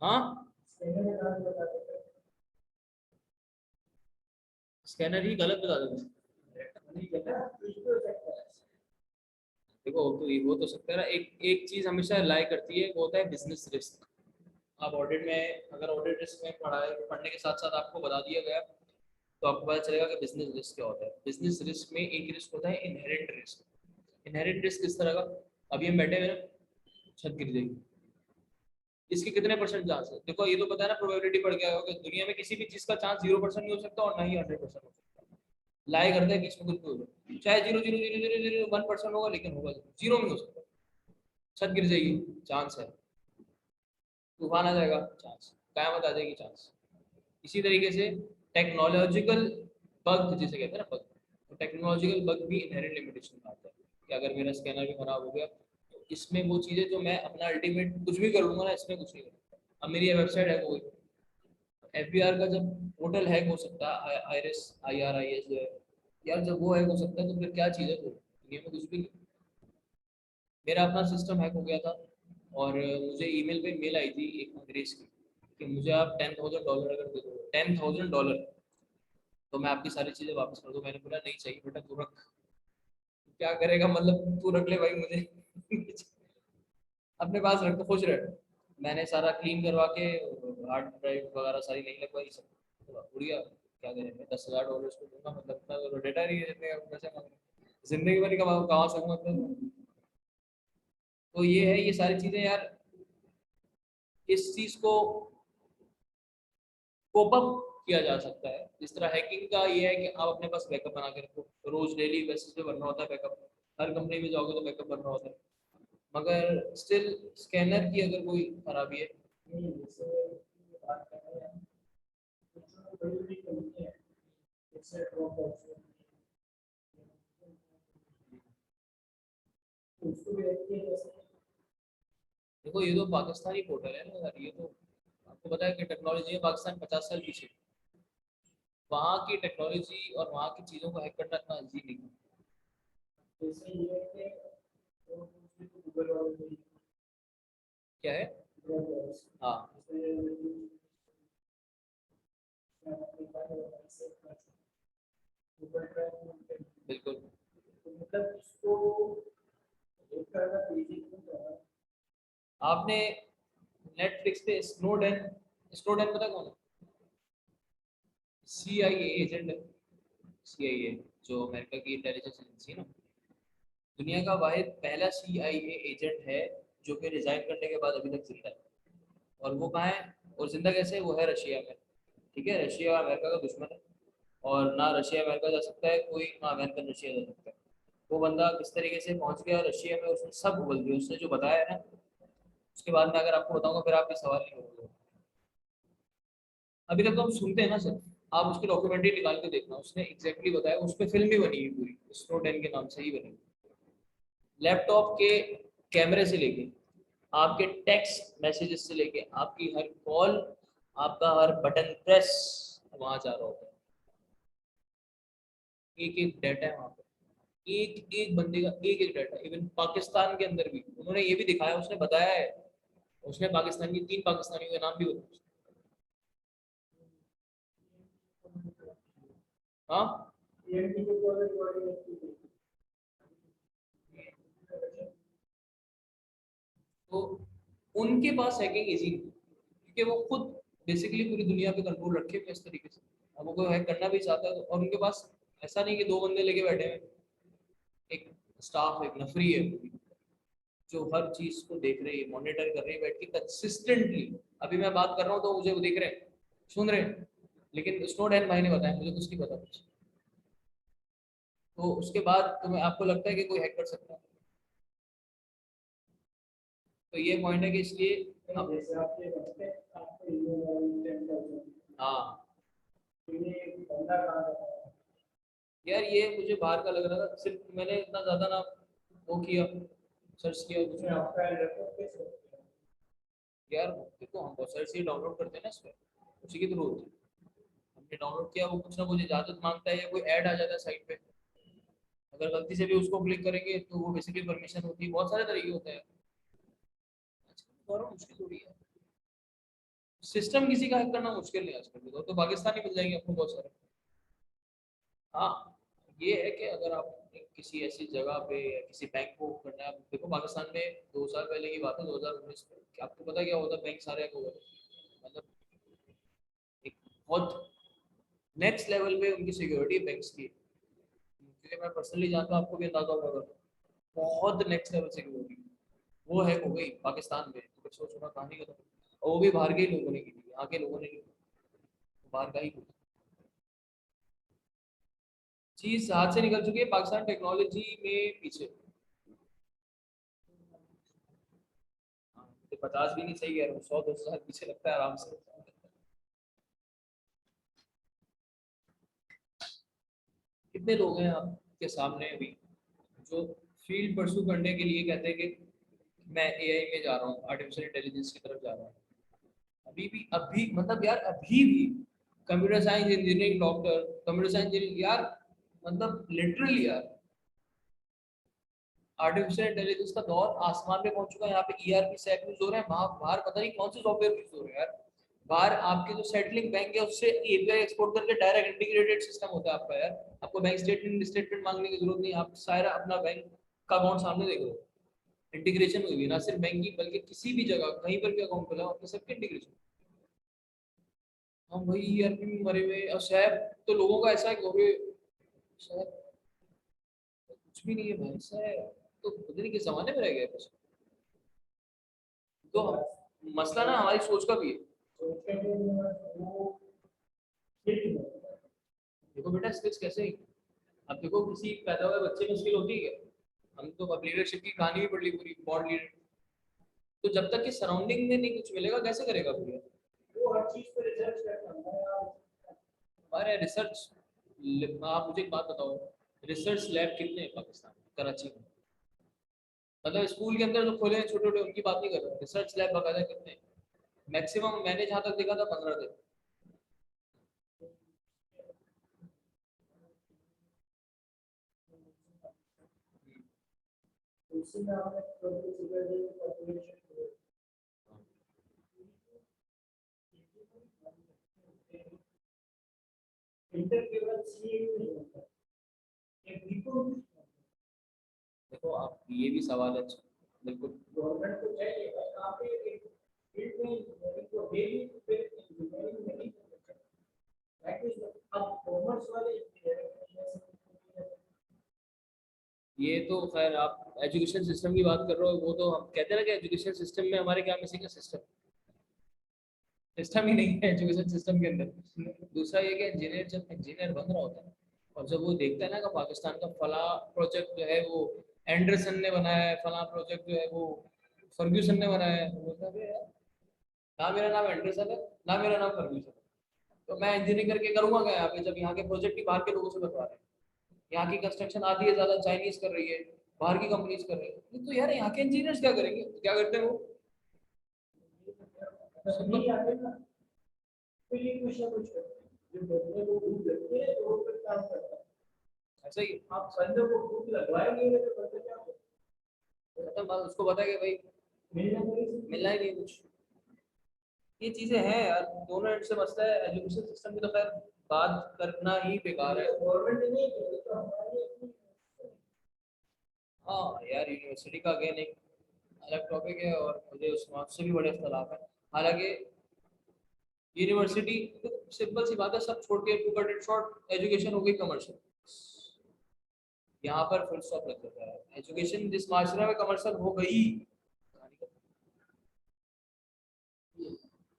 S1: हाँ स्कैनर ही गलत बता देते। देखो तो ये हो तो सकता है ना, एक एक चीज हमेशा लाई करती है, वो होता है बिजनेस रिस्क। आप ऑडिट में, अगर ऑडिट रिस्क में पढ़ाए पढ़ने के साथ साथ आपको बता दिया गया तो आपको पता चलेगा कि बिजनेस रिस्क क्या होता है। बिजनेस रिस्क में एक रिस्क होता है इनहेरेंट रिस्क। इनहेरेंट रिस्क किस तरह का, अभी हम बैठे हुए ना, छत गिर जाएगी, इसके कितने परसेंट चांस है? देखो ये तो पता है ना, प्रोबेबिलिटी पढ़ के आए हो कि दुनिया में किसी भी चीज का चांस 0% नहीं हो सकता और ना ही 100% हो सकता। लाई करते हैं बीच में कुछ भी हो जाए, चाहे 0.000001% होगा, लेकिन होगा 0 नहीं हो सकता। छत गिर जाएगी, चांस है। तूफान आ जाएगा, चांस। कयामत आ जाएगी, चांस। इसी तरीके से टेक्नोलॉजिकल बग जिसे कहते हैं ना, बग, तो टेक्नोलॉजिकल बग भी इनहेरेंट लिमिटेशन में आता है कि अगर मेरा स्कैनर भी खराब हो गया तो इसमें वो चीज़ें जो मैं अपना अल्टीमेट कुछ भी कर लूंगा ना, इसमें कुछ नहीं करूँगा। अब मेरी वेबसाइट है कोई, एफबीआर का जब पोर्टल हैक हो सकता है, आईआरएस, IRIS जो है यार, जब वो हैक हो सकता है तो फिर क्या चीज़ है, तो दुनिया में कुछ भी नहीं। मेरा अपना सिस्टम हैक हो गया था और मुझे ईमेल पे मेल आई थी एक अंग्रेज की कि मुझे आप $10,000 अगर दे दो, $10,000, तो मैं आपकी सारी चीज़ें वापस कर दूँ। मैंने बोला नहीं चाहिए बेटा, तू रख। क्या करेगा मतलब, तू रख ले भाई मुझे अपने पास रख, तो खुश रह। मैंने सारा क्लीन करवा के हार्ड ड्राइव वगैरह सारी नहीं लगवाई, सब तो बढ़िया। क्या करें, मैं $10,000 उसको दूंगा, मतलब मैं डेटा नहीं देने का पैसे मांग रहे, जिंदगी भर कमा सकूँ मतलब। तो ये है, ये सारी चीजें यार, इस चीज को कोप अप किया जा सकता है। जिस तरह हैकिंग का ये है कि आप अपने पास बैकअप बना के रखो, रोज डेली बेसिस पे बनना होता है बैकअप। हर कंपनी में जाओगे तो बैकअप बनना होता है, मगर स्टिल स्कैनर की अगर कोई खराबी है। देखो ये तो पाकिस्तानी पोर्टल है ना यार, ये तो आपको पता है कि टेक्नोलॉजी में पाकिस्तान 50 साल पीछे। वहाँ की टेक्नोलॉजी और वहाँ की चीज़ों को हैक करना इतना ईजी नहीं है। क्या है? हाँ, बिल्कुल। आपने नेटफ्लिक्स पे स्नोडेन, स्नोडेन पता कौन है? CIA एजेंट है। CIA जो अमेरिका की इंटेलिजेंस एजेंसी है ना, दुनिया का वाहिद पहला CIA एजेंट है जो कि रिजाइन करने के बाद अभी तक जिंदा है। और वो कहाँ है, और जिंदा कैसे है, वो है रशिया में। ठीक है, रशिया अमेरिका का दुश्मन है, और ना रशिया अमेरिका जा सकता है कोई, ना अमेरिकन रशिया जा सकता है। वो बंदा किस तरीके से पहुंच गया रशिया में, उसने सब उगल दिया, उसने जो बताया है ना, उसके बाद में अगर आपको बताऊंगा फिर आप भी सवाल नहीं करोगे। अभी तक तो हम सुनते हैं ना सर, आप उसकी डॉक्यूमेंट्री निकाल के देखना, उसने एग्जैक्टली बताया, उस पर फिल्म भी बनी है पूरी, स्नोडेन के नाम से ही बनी। लैपटॉप के कैमरे से लेके, आपके टेक्स्ट मैसेजेस से लेके, आपकी हर कॉल, आपका हर बटन प्रेस वहां जा रहा होता है। एक एक डाटा है वहां पे, एक एक बंदे का एक एक डाटा। इवन पाकिस्तान के अंदर भी उन्होंने ये भी दिखाया, उसने बताया है, उसने पाकिस्तान की 3 पाकिस्तानियों के नाम भी बताए। हाँ, तो उनके पास हैकिंग इजी नहीं, क्योंकि वो खुद बेसिकली पूरी दुनिया पे कंट्रोल रखे हुए इस तरीके से। अब वो कोई हैक करना भी चाहता है और उनके पास ऐसा नहीं कि 2 बंदे लेके बैठे हैं, एक स्टाफ, एक नफरी है पूरी, जो हर चीज को देख रही है, मॉनिटर कर रही है बैठ के कंसिस्टेंटली। अभी मैं बात कर रहा हूँ तो मुझे वो देख रहे हैं, सुन रहे हैं, लेकिन स्नोडेन भाई ने बताया, मुझे कुछ नहीं पता कुछ। तो उसके बाद तुम्हें आपको लगता है कि कोई हैक कर सकता है? तो ये पॉइंट है कि इसलिए अब, हाँ यार, ये मुझे बाहर का लग रहा था, सिर्फ मैंने इतना ज्यादा ना वो किया, सर्च किया कुछ नहीं। यार देखो, हम बहुत सारी चीजें डाउनलोड करते हैं ना इस पर, उसी के थ्रू होती है। हमने डाउनलोड किया, वो कुछ ना कुछ इजाजत मांगता है या कोई ऐड आ जाता है साइट पे, अगर गलती से भी उसको क्लिक करेंगे तो वो बेसिकली परमिशन होती है। बहुत सारे तरीके होते हैं। मुश्किल थोड़ी है, सिस्टम किसी का हैक करना मुश्किल नहीं है आजकल, तो पाकिस्तानी मिल जाएंगे आपको बहुत सारे। हाँ, ये है कि अगर आप किसी ऐसी जगह पे या किसी बैंक को करना है, आप देखो पाकिस्तान में 2 साल पहले की बात है, 2019 में, कि आपको पता क्या होता, बैंक सारे हैक हो गए। मतलब एक बहुत नेक्स्ट लेवल पे उनकी सिक्योरिटी बैंक्स की, क्योंकि मैं पर्सनली जानता हूँ, आपको भी अंदाजा होगा, बहुत नेक्स्ट लेवल सिक्योरिटी वो हैक हो गई पाकिस्तान में, तो फिर सोचो ना, कहानी खत्म। और वो भी बाहर के ही लोगों ने की थी, यहाँ के लोगों ने नहीं की, बाहर का ही कुछ चीज हाथ से निकल चुकी है। पाकिस्तान टेक्नोलॉजी में पीछे। 50 भी नहीं, सही कह रहा हूँ, 100-200 साल पीछे लगता है आराम से। कितने लोग हैं आपके सामने अभी जो फील्ड परस्यू करने के लिए कहते हैं कि मैं एआई में जा रहा हूँ, आर्टिफिशियल इंटेलिजेंस की तरफ जा रहा हूँ। अभी मतलब यार अभी भी computer science engineering doctor, computer science engineering यार, मतलब लिटरली यार आर्टिफिशियल इंटेलिजेंस का दौर आसमान पे पहुंच चुका है। यहाँ पे ईआरपी सैप यूज हो रहे हैं, वहां बाहर पता नहीं कौन से सॉफ्टवेयर यूज हो रहे हैं यार। बाहर आपके जो सेटलिंग बैंक है उससे एपीआई एक्सपोर्ट करके डायरेक्ट इंटीग्रेटेड सिस्टम होता है आपका यार। आपको बैंक स्टेटमेंट मांगने की जरूरत नहीं, आप सारा अपना बैंक का अकाउंट सामने देख रहे हो। इंटीग्रेशन हुई है ना सिर्फ बैंक की, बल्कि किसी भी जगह कहीं पर भी अकाउंट खुला आपके सबके इंटीग्रेशन। हम वही ईआरपी में मरे हुए और सैप तो लोगों का ऐसा है कि सैप कुछ भी नहीं है भाई, सैप तो पता नहीं किस जमाने में रह गया बस। तो मसला ना हमारी सोच का भी है। देखो बेटा स्किल्स कैसे ही, अब देखो किसी पैदा हुए बच्चे में स्किल होती है क्या? हम तो अब लीडरशिप की कहानी भी पढ़ ली पूरी, बॉड लीडर। तो जब तक कि सराउंडिंग में नहीं कुछ मिलेगा कैसे करेगा भैया? वो हर चीज पे रिसर्च करता है। अरे रिसर्च, आप मुझे एक बात बताओ, रिसर्च लैब कितने हैं पाकिस्तान में, कराची में? मतलब स्कूल के अंदर जो खोले हैं छोटे छोटे उनकी बात नहीं कर रहा, रिसर्च लैब बकायदा कितने हैं? मैक्सिमम मैंने जहाँ तक देखा था 15 थे। देखो आप ये भी सवाल है, बिल्कुल गवर्नमेंट को चाहिए आप फील्ड में इनको डेली अब कॉमर्स वाले, ये तो खैर आप एजुकेशन सिस्टम की बात कर रहे हो, वो तो हम कहते हैं ना कि एजुकेशन सिस्टम में हमारे क्या मिसिंग है, सिस्टम। सिस्टम ही नहीं है एजुकेशन सिस्टम के अंदर। दूसरा ये कि इंजीनियर जब इंजीनियर बन रहा होता है और जब वो देखता है ना कि पाकिस्तान का फला प्रोजेक्ट जो है वो एंडरसन ने बनाया है, फला प्रोजेक्ट जो है वो फर्ग्यूसन ने बनाया है, तो बोलता है यार ना मेरा नाम एंडरसन है ना मेरा नाम फर्ग्यूसन है, तो मैं इंजीनियरिंग करके करूंगा क्या यहाँ पे, जब यहाँ के प्रोजेक्ट ही बाहर के लोगों से बनवा रहे हैं। यहाँ की कंस्ट्रक्शन आधी है ज्यादा चाइनीज कर रही है, बाहर की कंपनीज कर रही है, तो यार यहाँ के इंजीनियर्स क्या करेंगे, तो क्या करते हैं वो ऐसा ही। आप संजय को भूख लगवाएंगे तो बंदे क्या मतलब उसको पता है कि भाई मिलना ही नहीं कुछ। ये चीजें हैं यार, दोनों एंड से मसला है। एजुकेशन सिस्टम की तो खैर बात करना ही बेकार है, गवर्नमेंट नहीं। हाँ यार यूनिवर्सिटी का अगेन एक अलग टॉपिक है और मुझे उससे भी बड़े इख्तलाफ है। हालांकि यूनिवर्सिटी तो सिंपल सी बात है, सब छोड़ के to cut it short, education हो गई कमर्शियल, यहाँ पर फुल स्टॉप लग जाता है। एजुकेशन जिस माशरे में कमर्शियल हो गई,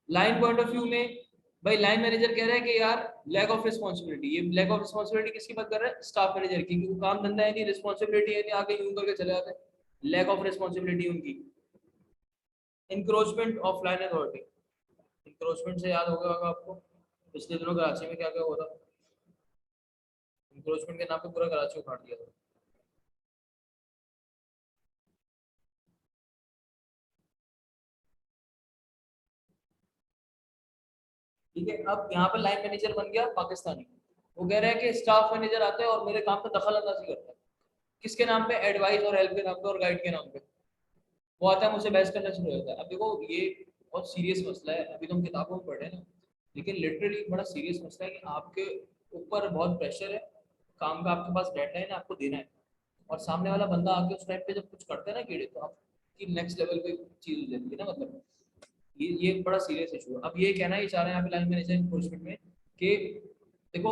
S1: लाइन पॉइंट ऑफ व्यू में भाई लाइन मैनेजर कह रहा है कि यार लैक ऑफ रिस्पॉन्सिबिलिटी, ये लैक ऑफ रिस्पॉन्सिबिलिटी किसकी बात कर रहा है? स्टाफ मैनेजर की, क्योंकि काम धंधा है नहीं, रिस्पॉन्सिबिलिटी है नहीं, आगे यूं करके चले जाते हैं, लैक ऑफ रिस्पॉन्सिबिलिटी उनकी। Encroachment of line authority, encroachment से याद होगा आपको पिछले दिनों कराची में क्या क्या हुआ था, इंक्रोचमेंट के नाम पे पूरा कराची उखाड़ दिया था। ठीक है, अब यहाँ पर लाइन मैनेजर बन गया पाकिस्तानी, वो कह रहा है कि स्टाफ मैनेजर आता है और मेरे काम पे दखल अंदाजी करता है, किसके नाम पे? एडवाइस और हेल्प के नाम पे और गाइड के नाम पे। वो आता है मुझसे बहस करना शुरू हो जाता है। अब देखो ये बहुत सीरियस मसला है, अभी तो हम किताबों में पढ़े ना, लेकिन लिटरली बड़ा सीरियस मसला है कि आपके ऊपर बहुत प्रेशर है, काम का आपके पास डेडलाइन है, आपको देना है, और सामने वाला बंदा आके उस टाइम पे जब कुछ करता है ना कीड़े, तो आपकी नेक्स्ट लेवल पे चीज हो जाती है ना, मतलब ये बड़ा सीरियस इशू है। अब ये कहना ही चाह रहे हैं यहाँ पे लाइन मैनेजर इन्फोर्समेंट में कि देखो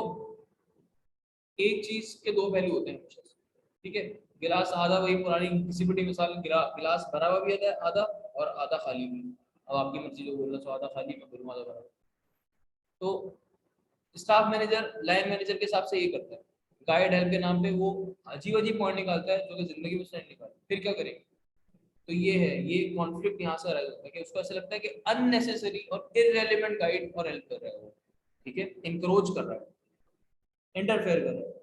S1: एक चीज के दो पहलू होते हैं हमेशा, ठीक है? गिलास आधा, वही पुरानी किसी बड़ी मिसाल, गिलास भरा हुआ भी आता है आधा और आधा खाली भी। अब आपकी मर्जी जो बोलना, सो आधा खाली मैं बोलूँ आधा भरा। तो स्टाफ मैनेजर लाइन मैनेजर के हिसाब से ये करता है, गाइड हेल्प के नाम पे वो अजीब अजीब पॉइंट निकालता है जो कि जिंदगी में उसने नहीं निकाला, फिर क्या करेंगे? तो ये है, ये कॉन्फ्लिक्ट यहाँ से अराइज होता है कि उसको ऐसा लगता है कि अननेसेसरी और इररेलेवेंट गाइड और हेल्प कर रहा है वो, ठीक है, इंक्रोच कर रहा है, इंटरफेयर कर रहा है.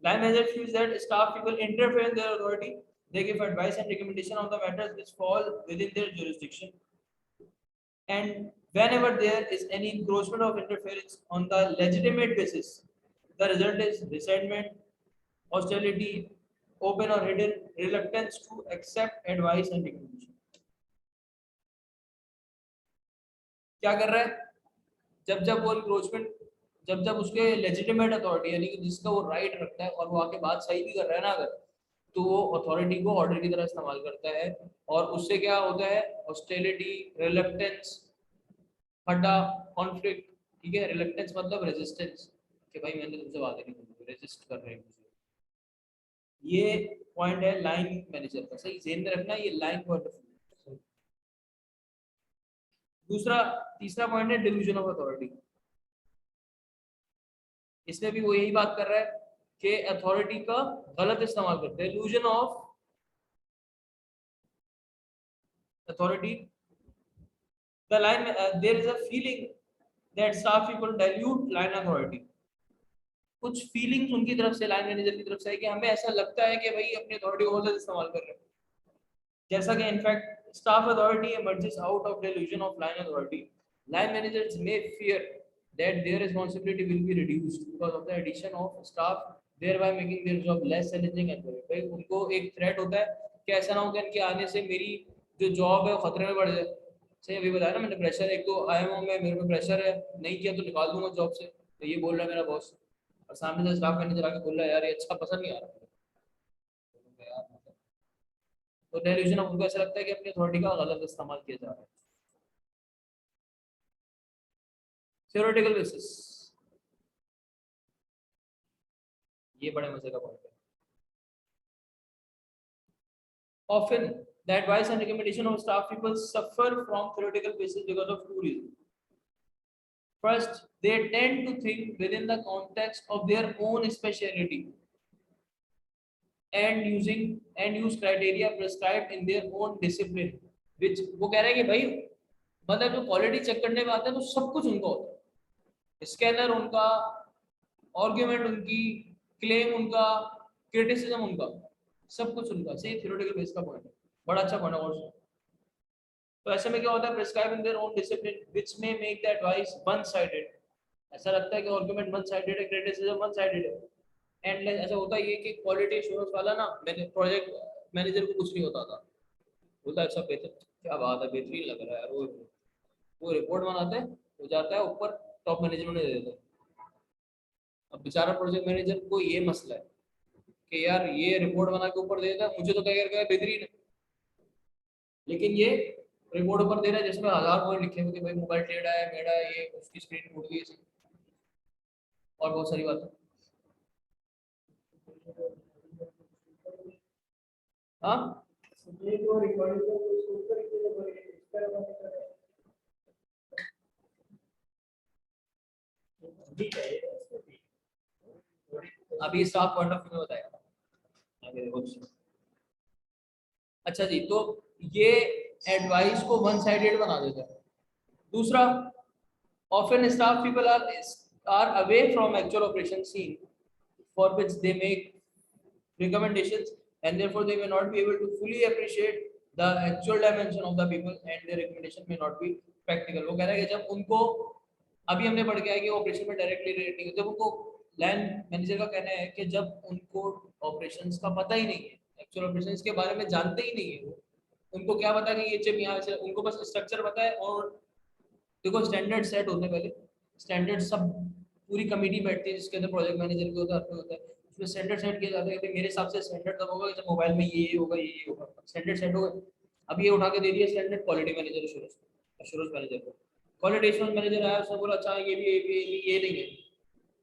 S1: Line manager feels that staff people interfere in their authority. They give advice and recommendation on the matters which fall within their jurisdiction. And whenever there is any encroachment of interference on the legitimate basis, the result is resentment, hostility, open or hidden reluctance to accept advice and recommendation. क्या कर रहा है? जब जब वो encroachment, जब जब उसके लेजिटिमेट अथॉरिटी यानी कि जिसका वो राइट रखता है और वो आके बात सही भी कर रहा है ना अगर, तो वो अथॉरिटी को ऑर्डर की तरह इस्तेमाल करता है और उससे क्या होता है? हॉस्टिलिटी, रिलक्टेंस, हटा, कॉन्फ्लिक्ट, ठीक है. रिलक्टेंस मतलब रेजिस्टेंस, कि भाई मैंने तुमसे बात नहीं की, रेजिस्ट कर रहे हैं मुझे. ये पॉइंट है लाइन मैनेजर का, सही ध्यान में रखना, ये लाइन पॉइंट ऑफ व्यू. दूसरा, तीसरा पॉइंट है डिल्यूजन ऑफ अथॉरिटी. इसमें भी वो यही बात कर रहा है कि अथॉरिटी का गलत इस्तेमाल करते हैं. Illusion of authority, the line there is a feeling that staff people dilute line authority. कुछ फीलिंग्स उनकी तरफ से, लाइन मैनेजर की तरफ से है कि हमें ऐसा लगता है कि भाई अपनी अथॉरिटी को बहुत इस्तेमाल कर रहे हैं. जैसा कि in fact staff authority emerges out of delusion of line authority. Line managers may fear that their responsibility will be reduced because of the addition of staff, thereby making their job less challenging and boring. भाई उनको एक threat होता है कि ऐसा ना हो कि इनके आने से मेरी जो जॉब है वो खतरे में पड़ जाए. सही अभी बताया ना मैंने, प्रेशर, एक तो आया हूँ मैं, मेरे पे प्रेशर है, नहीं किया तो निकाल दूंगा जॉब से, तो ये बोल रहा है मेरा बॉस. और सामने से स्टाफ मैनेजर आके बोल रहा है यार ये अच्छा पसंद नहीं आ रहा मुझे. तो डेल्यूजन ऑफ, उनको ऐसा लगता है कि अपनी अथॉरिटी का गलत इस्तेमाल किया जा रहा है. थ्योरेटिकल बेसिस, ये बड़े मजे का पॉइंट है. Often, the advice and recommendation of staff people suffer from theoretical basis because of two reasons. First, they tend to think within the context of their own specialty and use criteria prescribed in their own discipline. Which वो कह रहे हैं कि भाई मतलब जो quality check करने में आते हैं तो सब कुछ उनका होता है. स्कैनर उनका, आर्ग्यूमेंट उनकी, क्लेम उनका, क्रिटिसिज्म उनका, सब कुछ उनका. सही थ्योरेटिकल बेस का पॉइंट है, बड़ा अच्छा पॉइंट है. और तो ऐसे में क्या होता है? Prescribe in their own discipline which may make the advice one sided. ऐसा लगता है कि आर्गुमेंट वन साइडेड है, क्रिटिसिज्म वन साइडेड है. एंड ऐसा होता है ये कि क्वालिटी एश्योरेंस वाला ना, मैंने प्रोजेक्ट मैनेजर को कुछ नहीं होता था, बोलता है सब बेहतर, क्या बात है बेहतरीन लग रहा है यार, वो रिपोर्ट बनाते हैं, हो जाता है ऊपर, टॉप मैनेजमेंट ने दे देता है. अब बेचारा प्रोजेक्ट मैनेजर को ये मसला है कि यार ये रिपोर्ट बना के ऊपर दे देता है, मुझे तो क्या बेहतरीन है, लेकिन ये रिपोर्ट ऊपर दे रहा है जिसमें 1000 पॉइंट लिखे हुए कि भाई मोबाइल टेढ़ा है, मेढ़ा है, ये उसकी स्क्रीन टूट गई और बहुत सारी बातें. हाँ अभी स्टाफ पॉइंट ऑफ व्यू में बताया आगे देखो. अच्छा जी, तो ये एडवाइस को वन साइडेड बना देता है. दूसरा, often staff people are away from actual operation scene for which they make recommendations, and therefore they may not be able to fully appreciate the actual dimension of the people and their recommendation may not be practical. वो कह रहा है कि जब उनको, अभी हमने पढ़ के आया कि ऑपरेशन में डायरेक्टली रिलेट नहीं, जब उनको, लैंड मैनेजर का कहना है कि जब उनको ऑपरेशंस का पता ही नहीं है, एक्चुअल ऑपरेशंस के बारे में जानते ही नहीं है वो, उनको क्या पता कि ये चिप यहाँ से, उनको बस स्ट्रक्चर पता है. और देखो स्टैंडर्ड सेट होते हैं पहले, स्टैंडर्ड सब पूरी कमेटी बैठती है जिसके अंदर प्रोजेक्ट मैनेजर भी होता है, होता है, उसमें स्टैंडर्ड सेट किया जाता है कि मेरे हिसाब से स्टैंडर्ड तब होगा जब मोबाइल में ये होगा, ये होगा, स्टैंडर्ड सेट होगा. अब ये उठा के दे दिया standard quality manager assurance manager को, क्वालिटी एश्योरेंस मैनेजर आया, उसने बोला अच्छा ये भी ये नहीं है.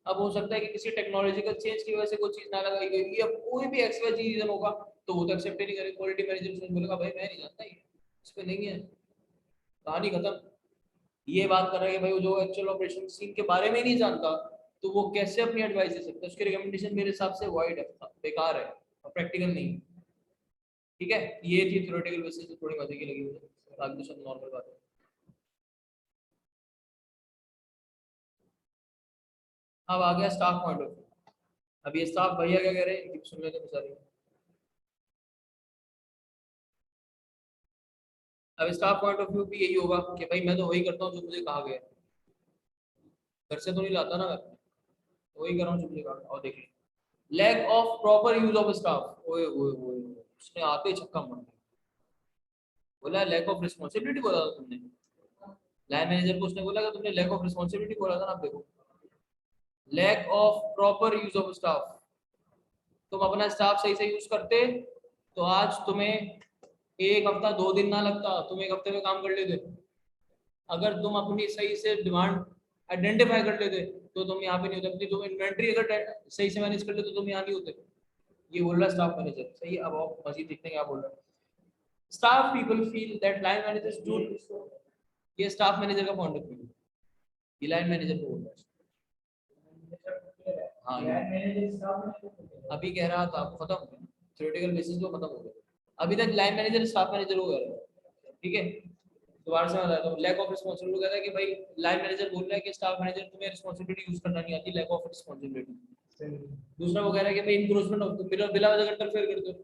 S1: अब हो सकता है कि किसी टेक्नोलॉजिकल चेंज की वजह से कोई चीज ना लगाई गई या कोई भी एक्सवाई रीजन होगा, तो वो तो एक्सेप्ट ही नहीं करे. क्वालिटी मैनेजर बोलेगा भाई मैं नहीं जानता, ये इस पे नहीं है, कहानी खत्म. ये बात कर रहा है कि भाई वो जो एक्चुअल ऑपरेशन सीन के बारे में नहीं जानता, तो वो कैसे अपनी एडवाइस दे सकता है? उसकी रिकमेंडेशन मेरे हिसाब से वाइड है, बेकार है और प्रैक्टिकल नहीं. ठीक है, ये थी थ्योरेटिकल बेसिस, तो थोड़ी मजे की लगी मुझे, बाकी तो सब नॉर्मल बात है। अब आ गया स्टाफ पॉइंट ऑफ व्यू। अब ये स्टाफ भैया क्या कह रहे हैं, इनकी सुन लेते हैं सारी। अब स्टाफ पॉइंट ऑफ व्यू भी यही होगा कि भाई मैं तो वही करता हूँ जो मुझे कहा गया है, घर से तो नहीं लाता ना मैं, तो वही कर रहा हूँ जो मुझे कहा गया। और देखिए lack of proper use of staff, ओए ओए ओए, उसने आते ही छक्का मार दिया। बोला लैक ऑफ रिस्पॉन्सिबिलिटी बोला था तुमने, लाइन मैनेजर को उसने बोला कि तुमने लैक ऑफ रिस्पॉन्सिबिलिटी बोला था ना। आप देखो lack of proper use of staff, तुम अपना स्टाफ सही से यूज करते तो आज तुम्हें एक हफ्ता 2 दिन ना लगता, तुम एक हफ्ते में काम कर लेते। अगर तुम अपनी सही से डिमांड आइडेंटिफाई कर लेते तो तुम यहाँ पे नहीं होते, अपनी तुम इन्वेंट्री अगर सही से मैनेज कर लेते तो तुम यहाँ नहीं होते। ये बोल रहा है स्टाफ मैनेजर, सही है। अब आप मजीद देखते हैं क्या बोल रहा है। Staff people feel that line managers do, ये स्टाफ मैनेजर का पॉइंट ऑफ व्यू, ये लाइन मैनेजर को बोल रहा है। हाँ अभी कह रहा था, आपको खत्म हो गया थ्योरेटिकल बेसिस को, खत्म हो गया। अभी तक लाइन मैनेजर स्टाफ मैनेजर हो गया, ठीक है। दोबारा से बताता हूँ, लैक ऑफ रिस्पॉन्सिबिलिटी कहता है कि भाई लाइन मैनेजर बोल रहा है कि स्टाफ मैनेजर तुम्हें रिस्पॉन्सिबिलिटी यूज करना नहीं आती, लैक ऑफ रिस्पॉन्सिबिलिटी। दूसरा वो कह रहा है कि भाई इंक्रोचमेंट ऑफ, तो बिला वजह इंटरफेयर करते हो।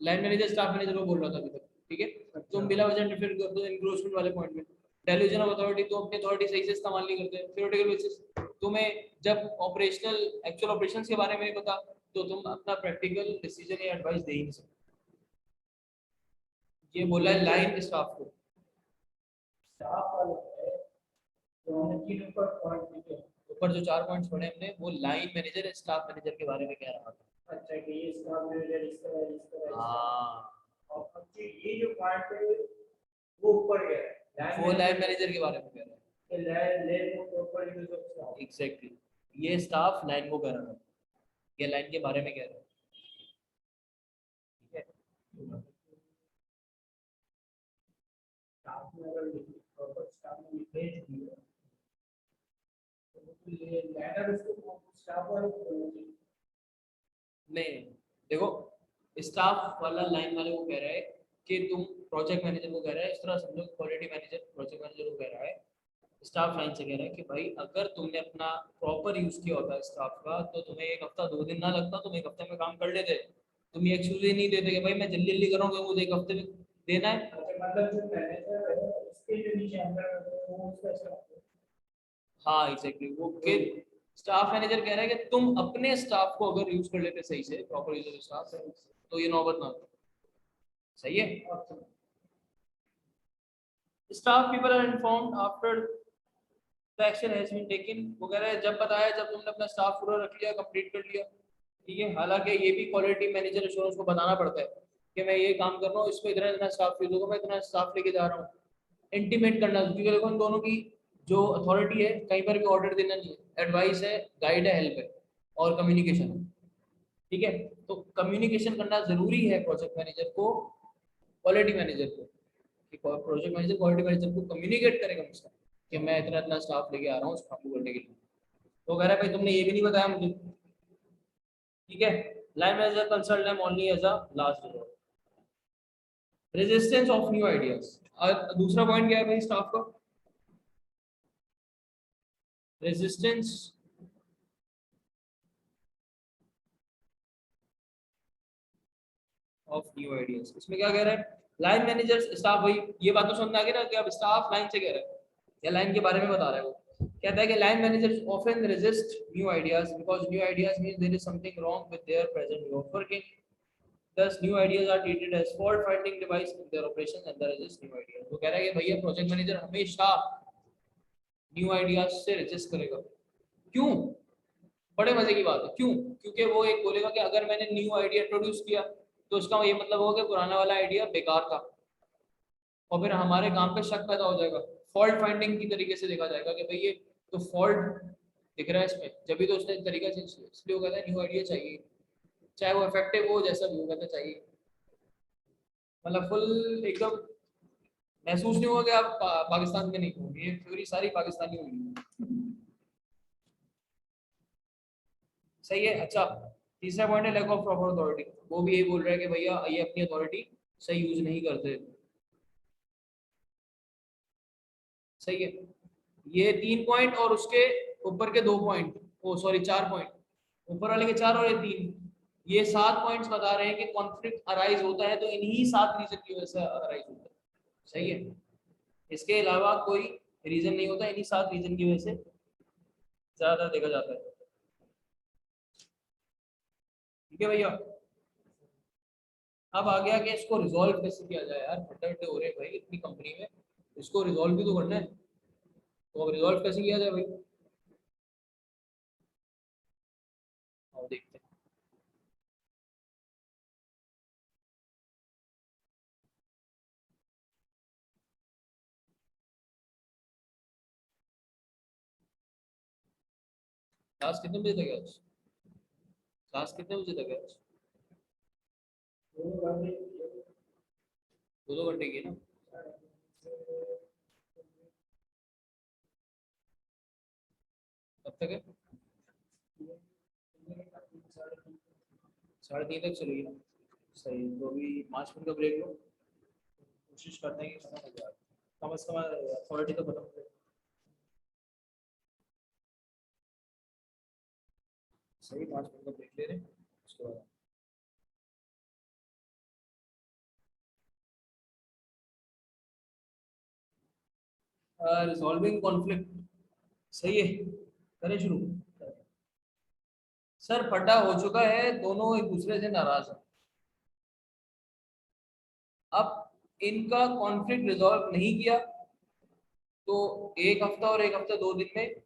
S1: लाइन मैनेजर स्टाफ मैनेजर को बोल रहा था अभी तक, ठीक है। तुम बिला वजह इंटरफेयर कर दो इंक्रोचमेंट वाले पॉइंट में। डेल्यूजन ऑफ अथॉरिटी, तो अपनी अथॉरिटी सही से इस्तेमाल नहीं करते। थ्योरेटिकल बेसिस, तुम्हें जब ऑपरेशनल एक्चुअल ऑपरेशंस के बारे में नहीं पता तो तुम अपना प्रैक्टिकल डिसीजन या एडवाइस दे ही नहीं सकते। ये बोला है लाइन स्टाफ को। ऊपर जो 4 पॉइंट्स पढ़े हमने वो लाइन मैनेजर स्टाफ मैनेजर के बारे में कह रहा था। अच्छा कि ये स्टाफ मैनेजर इस तरह इस तरह, हाँ, और अब ये जो पॉइंट है वो ऊपर गया है, वो लाइन मैनेजर के बारे में कह रहा है कि लाइन को proper use of staff. Exactly, ये स्टाफ लाइन को कह रहा है, ये लाइन के बारे में कह रहा है, ठीक है। स्टाफ में अगर प्रॉपर स्टाफ में भेज दिया तो ये लैडर उसको स्टाफ वाले नहीं, देखो स्टाफ वाला लाइन वाले को कह रहा है कि तुम प्रोजेक्ट मैनेजर को कह रहा है, इस तरह समझो क्वालिटी मैनेजर प्रोजेक्ट मैनेजर को कह रहा है, स्टाफ लाइन से कह रहा है कि भाई अगर तुमने अपना प्रॉपर यूज किया होता है स्टाफ का तो तुम्हें एक हफ्ता 2 दिन ना लगता, तुम एक हफ्ते में काम कर लेते। तुम ये एक्सक्यूज ही नहीं देते कि भाई मैं जल्दी जल्दी कर रहा हूँ, मुझे एक हफ्ते में देना है। मतलब जो मैनेजर है उसके जो नीचे अंदर वो उसका, हाँ एग्जैक्टली, वो के स्टाफ मैनेजर कह रहा है कि तुम अपने स्टाफ को अगर यूज कर लेते सही से, प्रॉपर यूज ऑफ स्टाफ, तो ये नौबत ना आती। सही है। Staff people are informed after the action has been taken, वो कह रहा है जब बताया, जब तुमने अपना स्टाफ पूरा रख लिया, कंप्लीट कर लिया, ठीक है। हालांकि ये भी क्वालिटी मैनेजर एश्योरेंस को बताना पड़ता है कि मैं ये काम कर रहा हूँ, इसमें इतना इतना स्टाफ यूज होगा, मैं इतना स्टाफ लेके जा रहा हूँ। इंटीमेट करना, क्योंकि देखो इन दोनों की जो अथॉरिटी है, कहीं पर भी ऑर्डर देना नहीं है, एडवाइस है, गाइड है, हेल्प है और कम्युनिकेशन है, ठीक है। तो कम्युनिकेशन करना जरूरी है प्रोजेक्ट मैनेजर को क्वालिटी मैनेजर को, कि प्रोजेक्ट मैनेजर क्वालिटी मैनेजर को कम्युनिकेट करेगा मुझसे कि मैं इतना इतना स्टाफ लेके आ रहा हूँ उस काम को करने के लिए। तो कह रहा है भाई तुमने ये भी नहीं बताया मुझे, ठीक है। Line manager consult them only as a last resort. Resistance of new ideas, दूसरा पॉइंट क्या है भाई स्टाफ का, रेजिस्टेंस ऑफ न्यू आइडियाज। इसमें क्या कह रहा है, लाइन मैनेजर स्टाफ, भाई ये बात तो समझ में आ गई ना कि अब स्टाफ लाइन से कह रहा है या लाइन के बारे में बता रहा है। वो कहता है कि line managers often resist new ideas because new ideas means there is something wrong with their present way of working, thus new ideas are treated as fault finding device in their operations and there is new ideas। वो कह रहा है कि भैया project manager हमेशा new ideas से resist करेगा। क्यों? बड़े मजे की बात है, क्यों? क्योंकि वो एक बोलेगा कि अगर मैंने न्यू आइडिया इंट्रोड्यूस किया तो इसका ये मतलब होगा कि पुराना वाला आइडिया बेकार था, और फिर हमारे काम पे शक पैदा हो जाएगा। फॉल्ट फाइंडिंग की तरीके से देखा जाएगा कि भाई ये तो फॉल्ट दिख रहा है इसमें, जब भी तो उसने तरीका चेंज किया। इसलिए वो कहता है न्यू आइडिया चाहिए, चाहे वो इफेक्टिव हो जैसा भी हो, कहता चाहिए। मतलब फुल एकदम महसूस नहीं होगा कि आप पाकिस्तान में नहीं हो, ये थ्योरी सारी पाकिस्तानी होगी। सही है। अच्छा, तीसरा पॉइंट है लैक ऑफ प्रॉपर अथॉरिटी, वो भी यही बोल रहा है कि भैया ये अपनी अथॉरिटी सही यूज नहीं करते। सही है, ये 3 पॉइंट और उसके ऊपर के 2 पॉइंट, ओ सॉरी 4 पॉइंट, ऊपर वाले के 4 और ये 3, ये 7 पॉइंट्स बता रहे हैं कि कॉन्फ्लिक्ट अराइज होता है तो इन्हीं 7 रीजन की वजह से अराइज होता है। सही है, इसके अलावा कोई रीजन नहीं होता, इन्हीं 7 रीजन की वजह से ज्यादा देखा जाता है। ठीक है भैया, अब आ गया कि इसको रिजॉल्व कैसे किया जाए। यार फटे फटे हो रहे हैं भाई इतनी कंपनी में, इसको रिजॉल्व भी तो करना है, तो अब रिजॉल्व कैसे किया जाए भाई, और देखते हैं। क्लास कितने बजे तक है आज, क्लास कितने बजे तक है आज, 2 2 घंटे की है ना। कब तक है, 3:30 तक चलेगी ना। सही, तो अभी 5 मिनट का ब्रेक लो, कोशिश करते हैं कि खत्म हो जाए, कम से कम अथॉरिटी तो खत्म हो जाए। सही, 5 मिनट का ब्रेक ले रहे हैं, उसके बाद रिजॉल्विंग कॉन्फ्लिक्ट। सही है, करें शुरू। सर फटा हो चुका है, दोनों एक दूसरे से नाराज हैं। अब इनका कॉन्फ्लिक्ट रिजॉल्व नहीं किया तो एक हफ्ता और एक हफ्ता 2 दिन में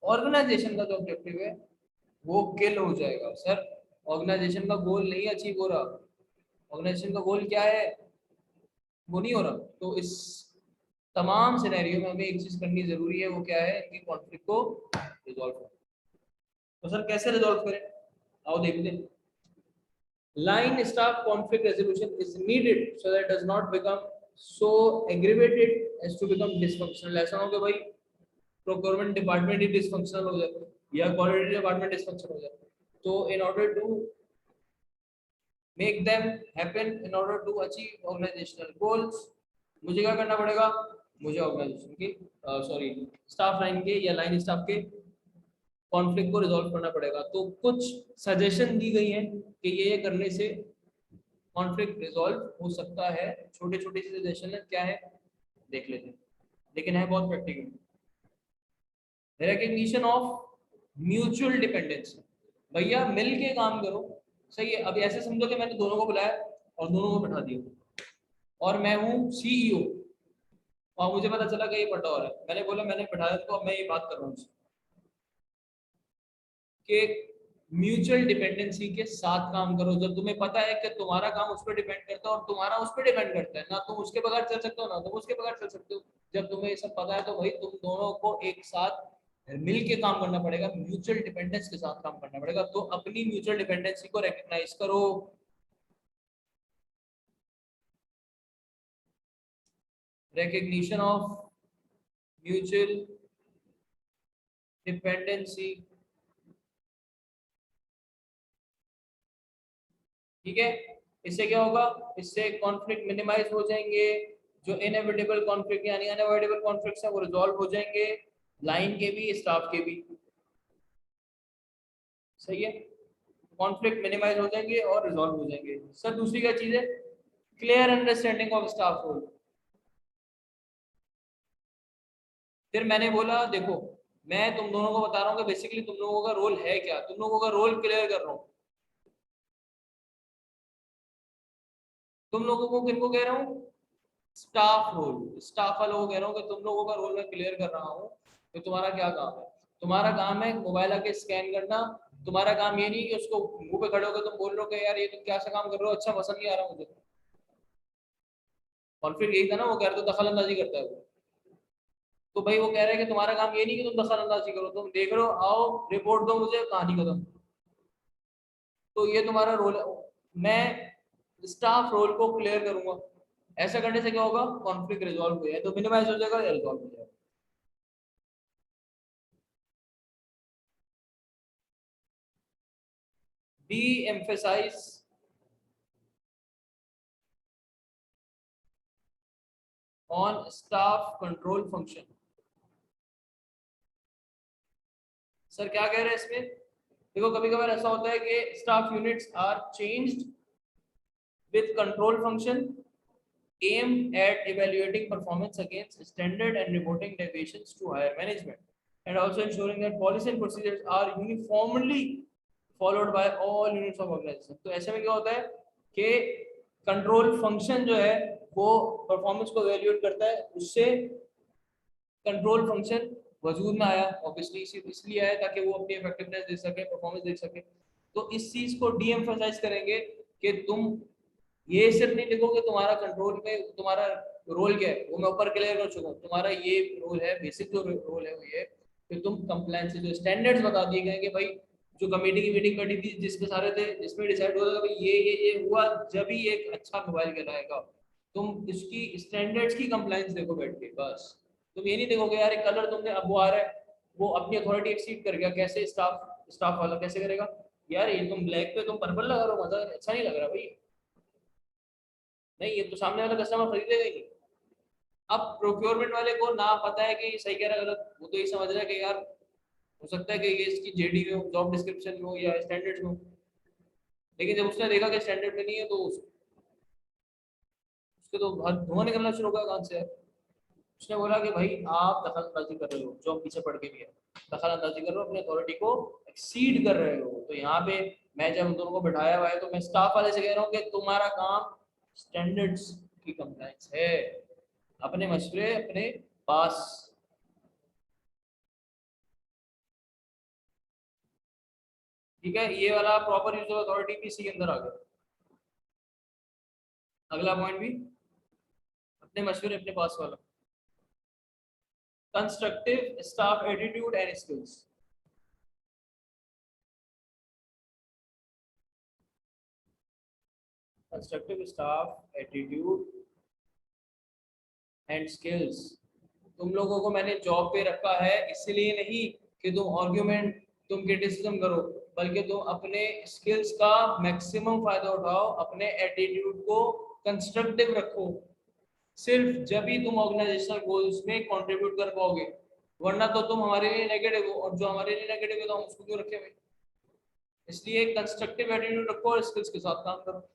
S1: ऑर्गेनाइजेशन का जो ऑब्जेक्टिव है वो किल हो जाएगा। सर ऑर्गेनाइजेशन का गोल नहीं अचीव हो रहा, ऑर्गेनाइजेशन का गोल क्या है वो नहीं हो रहा, तो इस तमाम सिनेरियो में हमें एक चीज करनी जरूरी है, वो क्या है, इनकी कॉन्फ्लिक्ट को रिजॉल्व करना। तो सर कैसे रिजॉल्व करें, आओ देखते हैं। line staff conflict resolution is needed so that it does not become so aggravated as to become dysfunctional। ऐसा हो कि भाई प्रोक्योरमेंट डिपार्टमेंट ही डिसफंक्शनल हो जाए या क्वालिटी डिपार्टमेंट डिसफंक्शनल हो जाए, तो in order to make them happen, in order to achieve organizational goals, मुझे क्या करना पड़ेगा, मुझे ऑर्गेनाइजेशन की सॉरी स्टाफ लाइन के या लाइन स्टाफ के कॉन्फ्लिक्ट को रिजॉल्व करना पड़ेगा। तो कुछ सजेशन दी गई हैं कि ये करने से कॉन्फ्लिक्ट रिजॉल्व हो सकता है। छोटे छोटे से सजेशन है, क्या है देख लेते हैं, लेकिन है बहुत practical. Recognition of mutual dependency, भैया मिल के काम करो। सही है, अब ऐसे समझो कि मैंने दोनों को बुलाया और दोनों को बैठा दिया और मैं हूँ सीईओ और मुझे पता चला कि ये पटा हो रहा है, मैंने बोला मैंने बैठाया तो अब मैं ये बात कर रहा हूँ कि म्यूचुअल डिपेंडेंसी के साथ काम करो। जब तुम्हें पता है कि तुम्हारा काम उस पर डिपेंड करता है और तुम्हारा उस पर डिपेंड करता है, ना तुम उसके बगैर चल सकते हो ना तुम उसके बगैर चल सकते हो, जब तुम्हें ये सब पता है तो भाई तुम दोनों को एक साथ मिल के काम करना पड़ेगा, म्यूचुअल डिपेंडेंस के साथ काम करना पड़ेगा। तो अपनी म्यूचुअल डिपेंडेंसी को रिकग्नाइज करो। रिकग्निशन ऑफ म्यूचुअल डिपेंडेंसी, ठीक है, इससे क्या होगा, इससे कॉन्फ्लिक्ट मिनिमाइज हो जाएंगे, जो इनएविटेबल कॉन्फ्लिक्ट यानी अनअवॉइडेबल कॉन्फ्लिक्ट्स है वो रिजॉल्व हो जाएंगे, लाइन के भी स्टाफ के भी। सही है, कॉन्फ्लिक्ट मिनिमाइज हो जाएंगे और रिजॉल्व हो जाएंगे। सर दूसरी क्या चीज है, clear understanding of staff role. फिर मैंने बोला देखो मैं तुम दोनों को बता रहा हूँ कि बेसिकली तुम लोगों का रोल है क्या, तुम लोगों का रोल क्लियर कर रहा हूँ। तुम लोगों को किनको कह रहा हूँ, स्टाफ रोल, स्टाफ वालों को कह रहा हूँ कि तुम लोगों का रोल मैं क्लियर कर रहा हूँ कि तुम्हारा क्या काम है। तुम्हारा काम है मोबाइल आके स्कैन करना, तुम्हारा काम ये नहीं कि उसको मुंह पे खड़े होकर तुम बोल रहे हो कि यार ये तुम क्या सा काम कर रहे हो, अच्छा पसंद नहीं आ रहा मुझे। कॉन्फ्लिक्ट यही था ना, वो कह रहे तो दखल अंदाजी करता है वो। तो भाई वो कह रहे हैं कि तुम्हारा काम ये नहीं कि तुम दखल अंदाजी करो, तुम देख रहे हो आओ रिपोर्ट दो मुझे, कहानी खत्म। तो ये तुम्हारा रोल है, मैं स्टाफ रोल को क्लियर करूंगा। ऐसा करने से क्या होगा, कॉन्फ्लिक्ट रिजॉल्व हो जाए तो मिनिमाइज हो जाएगा या रिजॉल्व हो जाएगा। de-emphasize on staff control function. Sir क्या कह रहे हैं इसमें? देखो कभी कभार ऐसा होता है कि staff units are changed with control function aimed at evaluating performance against standard and reporting deviations to higher management, and also ensuring that policy and procedures are uniformly followed by all units of organization. तो ऐसे में क्या होता है कि control function जो है वो परफॉर्मेंस को evaluate करता है, उससे कंट्रोल फंक्शन वजूद में आया ऑब्वियसली इसलिए आया ताकि वो अपनी इफेक्टिवनेस दे सके, परफॉर्मेंस दे सके। तो इस चीज को डी एम्फसाइज करेंगे कि तुम ये सिर्फ नहीं लिखोगे तुम्हारा कंट्रोल में तुम्हारा रोल क्या है, वो मैं ऊपर क्लियर कर चुका हूँ। तुम्हारा ये रोल है, बेसिक जो रोल है वो ये, फिर तुम कंप्लायंस से जो स्टैंडर्ड्स बता दिए गए कि भाई जो कमेटी की मीटिंग बैठी थी जिसमें सारे थे, जिसमें डिसाइड हुआ था भाई ये हुआ, जब ही एक अच्छा मोबाइल कहलाएगा। तुम इसकी स्टैंडर्ड्स की कंप्लायंस देखो बैठ के, बस तुम ये नहीं देखोगे यार कलर तुमने अब वो आ रहा है वो अपनी अथॉरिटी एक्सीड कर गया, कैसे स्टाफ वाला कैसे करेगा यार, ये तुम ब्लैक पे तुम पर्पल लगा रहे हो, मजा अच्छा नहीं लग रहा भाई, नहीं ये तो सामने वाला कस्टमर खरीदेगा ही नहीं। अब प्रोक्योरमेंट वाले को ना पता है कि सही कह रहा है गलत, वो तो ये समझ रहा है कि यार हो सकता है कि ये इसकी जेडी में हो, जॉब डिस्क्रिप्शन में हो या स्टैंडर्ड्स में हो, लेकिन जब उसने देखा कि स्टैंडर्ड में नहीं है तो उसके तो धुआं निकलना शुरू होगा कान से। उसने बोला कि भाई आप दखलंदाजी कर रहे हो, जो हम पीछे पड़ के भी है, दखलंदाजी कर रहे हो, अपने अथॉरिटी को एक्सीड कर रहे हो। तो यहाँ पे मैं जब उन दोनों को बैठाया हुआ है तो मैं स्टाफ वाले से कह रहा हूँ कि तुम्हारा काम स्टैंडर्ड्स की कंप्लायंस है, अपने मशवरे अपने पास। ठीक है, ये वाला प्रॉपर यूज ऑफ अथॉरिटी भी इसी के अंदर आ गया। अगला पॉइंट भी अपने मशवरे अपने पास वाला, constructive staff attitude and skills. Constructive staff attitude and skills. तुम लोगों को मैंने जॉब पे रखा है इसलिए नहीं कि तुम आर्ग्यूमेंट तुम क्रिटिसिज्म करो, बल्कि तुम अपने स्किल्स का मैक्सिमम फायदा उठाओ, अपने एटीट्यूड को कंस्ट्रक्टिव रखो। सिर्फ जब ही तुम ऑर्गेनाइजेशनल गोल्स में कंट्रीब्यूट कर पाओगे, वरना तो तुम हमारे लिए नेगेटिव हो, और जो हमारे लिए नेगेटिव है तो हम उसको क्यों रखे भाई। इसलिए कंस्ट्रक्टिव एटीट्यूड रखो और स्किल्स के साथ काम करो।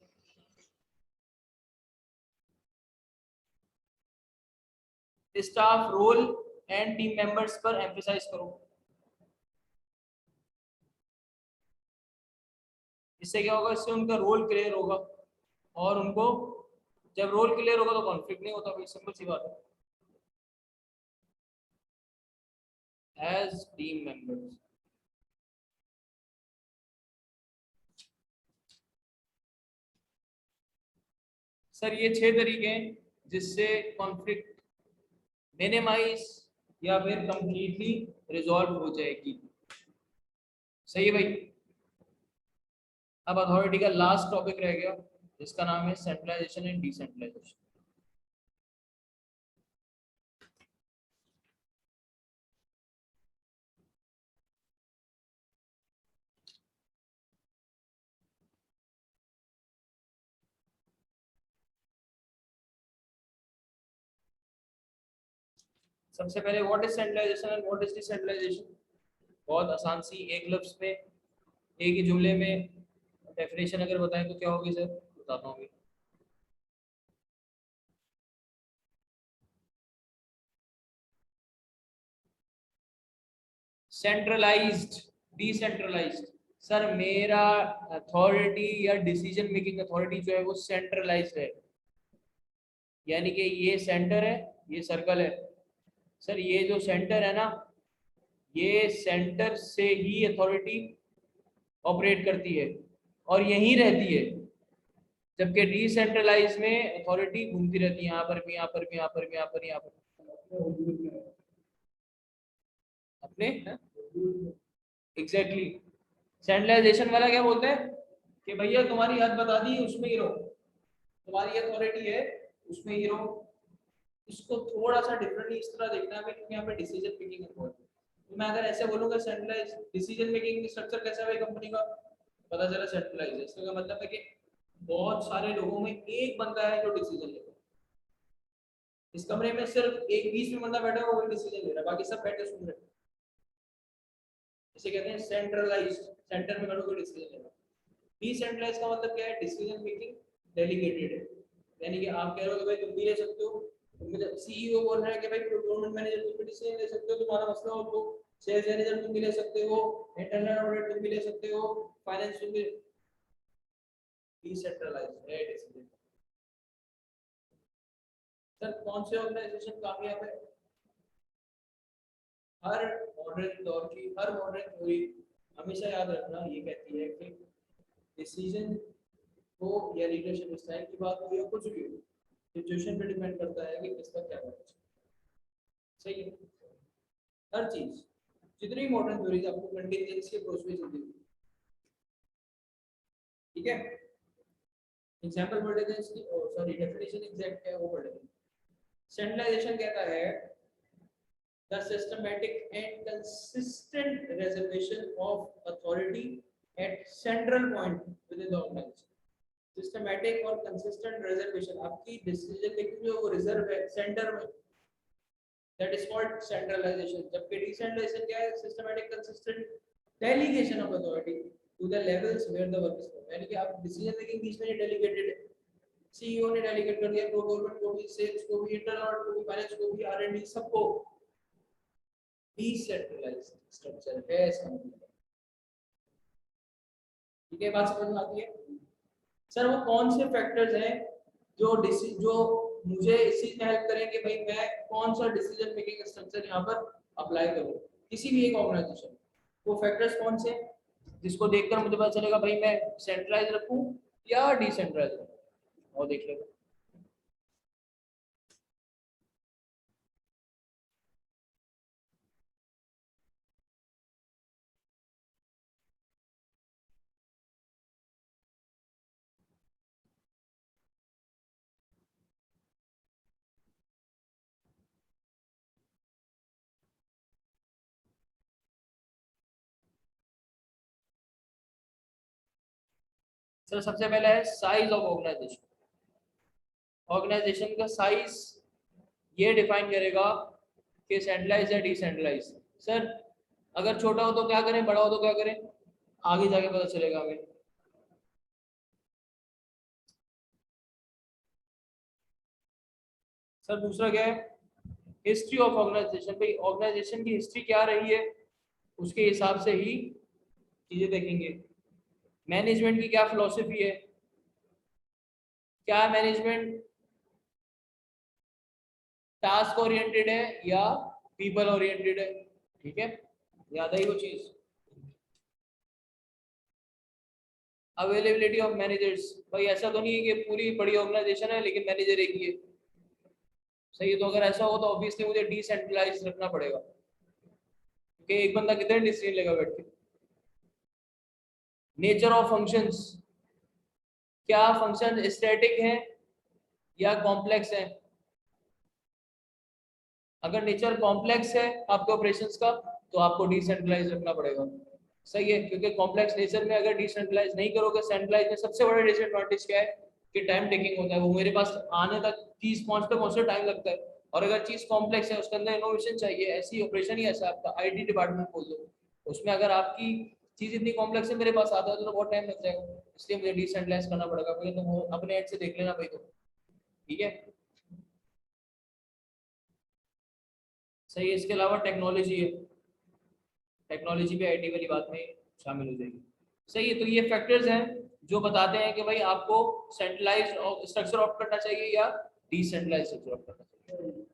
S1: Staff role and team members पर एम्फेसाइज करो। इससे क्या होगा, इससे उनका रोल क्लियर होगा, और उनको जब रोल क्लियर होगा तो कॉन्फ्लिक्ट नहीं होता भाई, सिंपल सी बात है। एज टीम मेंबर्स सर ये 6 तरीके हैं जिससे कॉन्फ्लिक्ट मिनिमाइज या फिर कंप्लीटली रिजॉल्व हो जाएगी। सही है भाई। अब अथॉरिटी का लास्ट टॉपिक रह गया जिसका नाम है सेंट्रलाइजेशन एंड डिसेंट्रलाइजेशन। सबसे पहले what is centralization and what is decentralization. बहुत आसान सी एक लफ्ज में, एक ही जुमले में डेफिनेशन अगर बताएं तो क्या होगी सर, बताता हूँ। Centralized, decentralized. सर मेरा अथॉरिटी या डिसीजन मेकिंग अथॉरिटी जो है वो सेंट्रलाइज्ड है, यानी कि ये सेंटर है, ये सर्कल है। सर ये जो सेंटर है ना, ये सेंटर से ही अथॉरिटी ऑपरेट करती है और यहीं रहती है, जबकि डिसेंट्रलाइज में अथॉरिटी घूमती रहती है, यहाँ पर भी, यहाँ पर भी, यहाँ पर भी, यहाँ पर, यहाँ पर अपने। एग्जैक्टली। सेंट्रलाइजेशन वाला क्या बोलते हैं कि भैया तुम्हारी हद बता दी उसमें ही रहो, तुम्हारी अथॉरिटी है उसमें ही रहो। इसको थोड़ा सा डिफरेंटली इस तरह देखना है क्योंकि यहाँ पे डिसीजन मेकिंग इन्वॉल्व है। तो मैं अगर ऐसे बोलूंगा सेंट्रलाइज डिसीजन मेकिंग स्ट्रक्चर कैसा है कंपनी का, पता चला सेंट्रलाइज है, इसका मतलब है कि बहुत सारे लोगों में एक बंदा है जो डिसीजन लेता है। इस कमरे में सिर्फ एक 20 में बंदा बैठा हुआ, वही डिसीजन ले रहा है, बाकी सब बैठे सुन रहे हैं। इसे कहते हैं सेंट्रलाइज्ड, सेंटर में खड़े होकर डिसीजन लेना। डिसेंट्रलाइज का मतलब क्या है? डिसीजन मेकिंग डेलीगेटेड है, यानी कि आप कह रहे हो कि भाई तुम भी ले सकते हो, सीईओ बोल रहा है कि भाई प्रोक्योरमेंट मैनेजर तुम भी डिसीजन ले सकते हो, तुम्हारा मसला हो तो सेल्स मैनेजर तुम भी ले सकते हो, इंटरनल ऑडिट तुम भी ले सकते हो, फाइनेंस तुम भी। डिसेंट्रलाइज है डिसीजन। सर कौन से ऑर्गेनाइजेशन कामयाब है? हर मॉडर्न दौर की हर मॉडर्न थ्योरी हमेशा याद रखना ये कहती है कि डिसीजन हो या लीडरशिप स्टाइल की बात हो या कुछ भी हो, सिचुएशन पे डिपेंड करता है कि किसका क्या है। सही है। हर चीज जितनी मॉडर्न थ्योरीज आपको कंटीजेंसी अप्रोच पे चलती हुई, ठीक है। एग्जांपल पढ़ लेते हैं इसकी, सॉरी डेफिनेशन एग्जैक्ट क्या है वो पढ़ लेते हैं। सेंट्रलाइजेशन कहता है the systematic and consistent reservation of authority at central point within the organization. Systematic और कंसिस्टेंट रिजर्वेशन, आपकी डिसीजन मेकिंग जो वो रिजर्व है सेंटर में, दैट इज कॉल्ड सेंट्रलाइजेशन। जबकि डिसेंट्रलाइजेशन क्या है? Systematic consistent delegation of authority to the levels where the work is performed, यानी कि आप डिसीजन मेकिंग बीच में डेलीगेटेड है, सीईओ ने डेलीगेट कर दिया प्रोक्योरमेंट को भी, सेल्स को भी, इंटरनल ऑडिट को भी, फाइनेंस को भी, आर&डी सबको। डिसेंट्रलाइज्ड स्ट्रक्चर है इसका मतलब। ठीक है, बात समझ में आती है? सर वो कौन से फैक्टर्स हैं जो मुझे इस चीज में हेल्प करें कि भाई मैं कौन सा डिसीजन मेकिंग स्ट्रक्चर यहाँ पर अप्लाई करूँ किसी भी एक ऑर्गेनाइजेशन? वो फैक्टर्स कौन से जिसको देखकर मुझे पता चलेगा भाई मैं सेंट्रलाइज रखूँ या डिसेंट्रलाइज रखूँ, और देख लेगा। सर सबसे पहला है साइज ऑफ ऑर्गेनाइजेशन। ऑर्गेनाइजेशन का साइज ये डिफाइन करेगा कि सेंट्रलाइज या डिसेंट्रलाइज। सर अगर छोटा हो तो क्या करें, बड़ा हो तो क्या करें, आगे जाके पता चलेगा हमें। सर दूसरा क्या है? History of organization. भाई ऑर्गेनाइजेशन की हिस्ट्री क्या रही है उसके हिसाब से ही चीजें देखेंगे। मैनेजमेंट की क्या फिलॉसफी है, क्या मैनेजमेंट टास्क ओरिएंटेड है या पीपल ओरिएंटेड है? ठीक है, याद आई वो चीज। अवेलेबिलिटी ऑफ मैनेजर्स, भाई ऐसा तो नहीं है कि पूरी बड़ी ऑर्गेनाइजेशन है लेकिन मैनेजर एक ही है। सही है, तो अगर ऐसा हो तो ऑब्वियसली मुझे डिसेंट्रलाइज रखना पड़ेगा, क्योंकि एक बंदा कितने डिसीजन लेगा बैठ के। नेचर ऑफ फंक्शंस, क्या फंक्शन स्टैटिक है या कॉम्प्लेक्स है? अगर नेचर कॉम्प्लेक्स है आपके ऑपरेशंस का तो आपको डिसेंट्रलाइज रखना पड़ेगा। सही है, क्योंकि कॉम्प्लेक्स नेचर में अगर डिसेंट्रलाइज नहीं करोगे, सेंट्रलाइज में सबसे बड़ा डिसएडवांटेज क्या है कि टाइम टेकिंग होता है, वो मेरे पास आने तक चीज पहुंचते टाइम लगता है। और अगर चीज कॉम्प्लेक्स है उसके अंदर इनोवेशन चाहिए, ऐसी ऑपरेशन ही ऐसा आपका आईटी डिपार्टमेंट बोल दो, उसमें अगर आपकी चीज इतनी कॉम्प्लेक्स है मेरे पास आता है तो बहुत टाइम लग जाएगा, इसलिए मुझे डिसेंट्रलाइज करना पड़ेगा। मुझे तो वो अपने एंड से देख लेना भाई, तो ठीक है। सही है, इसके अलावा टेक्नोलॉजी है, टेक्नोलॉजी भी आईटी वाली बात में शामिल हो जाएगी। सही है, तो ये फैक्टर्स हैं जो बताते हैं कि भाई आपको सेंट्रलाइज्ड स्ट्रक्चर ऑप्ट करना चाहिए या डिसेंट्रलाइज्ड स्ट्रक्चर ऑप्ट करना चाहिए।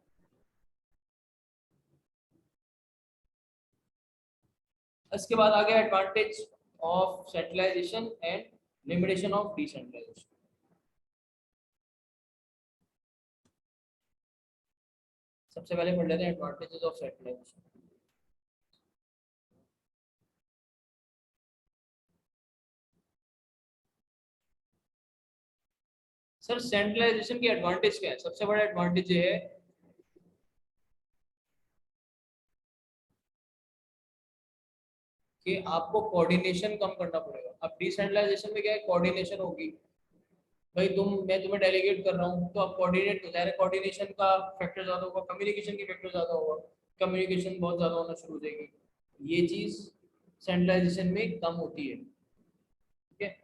S1: इसके बाद आ गया advantage of centralization and limitation of decentralization. सबसे पहले पढ़ लेते हैं advantages of centralization. Sir centralization की एडवांटेज क्या है? सबसे बड़ा एडवांटेज ये है कि आपको कोऑर्डिनेशन कम करना पड़ेगा। अब डिसेंट्रलाइजेशन में क्या है, कोऑर्डिनेशन होगी। भाई मैं तुम्हें डेलीगेट कर रहा हूँ तो अब कोऑर्डिनेट हो जाए, कोऑर्डिनेशन का फैक्टर ज्यादा होगा, कम्युनिकेशन की फैक्टर ज्यादा होगा, कम्युनिकेशन बहुत ज्यादा होना शुरू हो जाएगी। ये चीज सेंट्रलाइजेशन में कम होती है। ठीक है।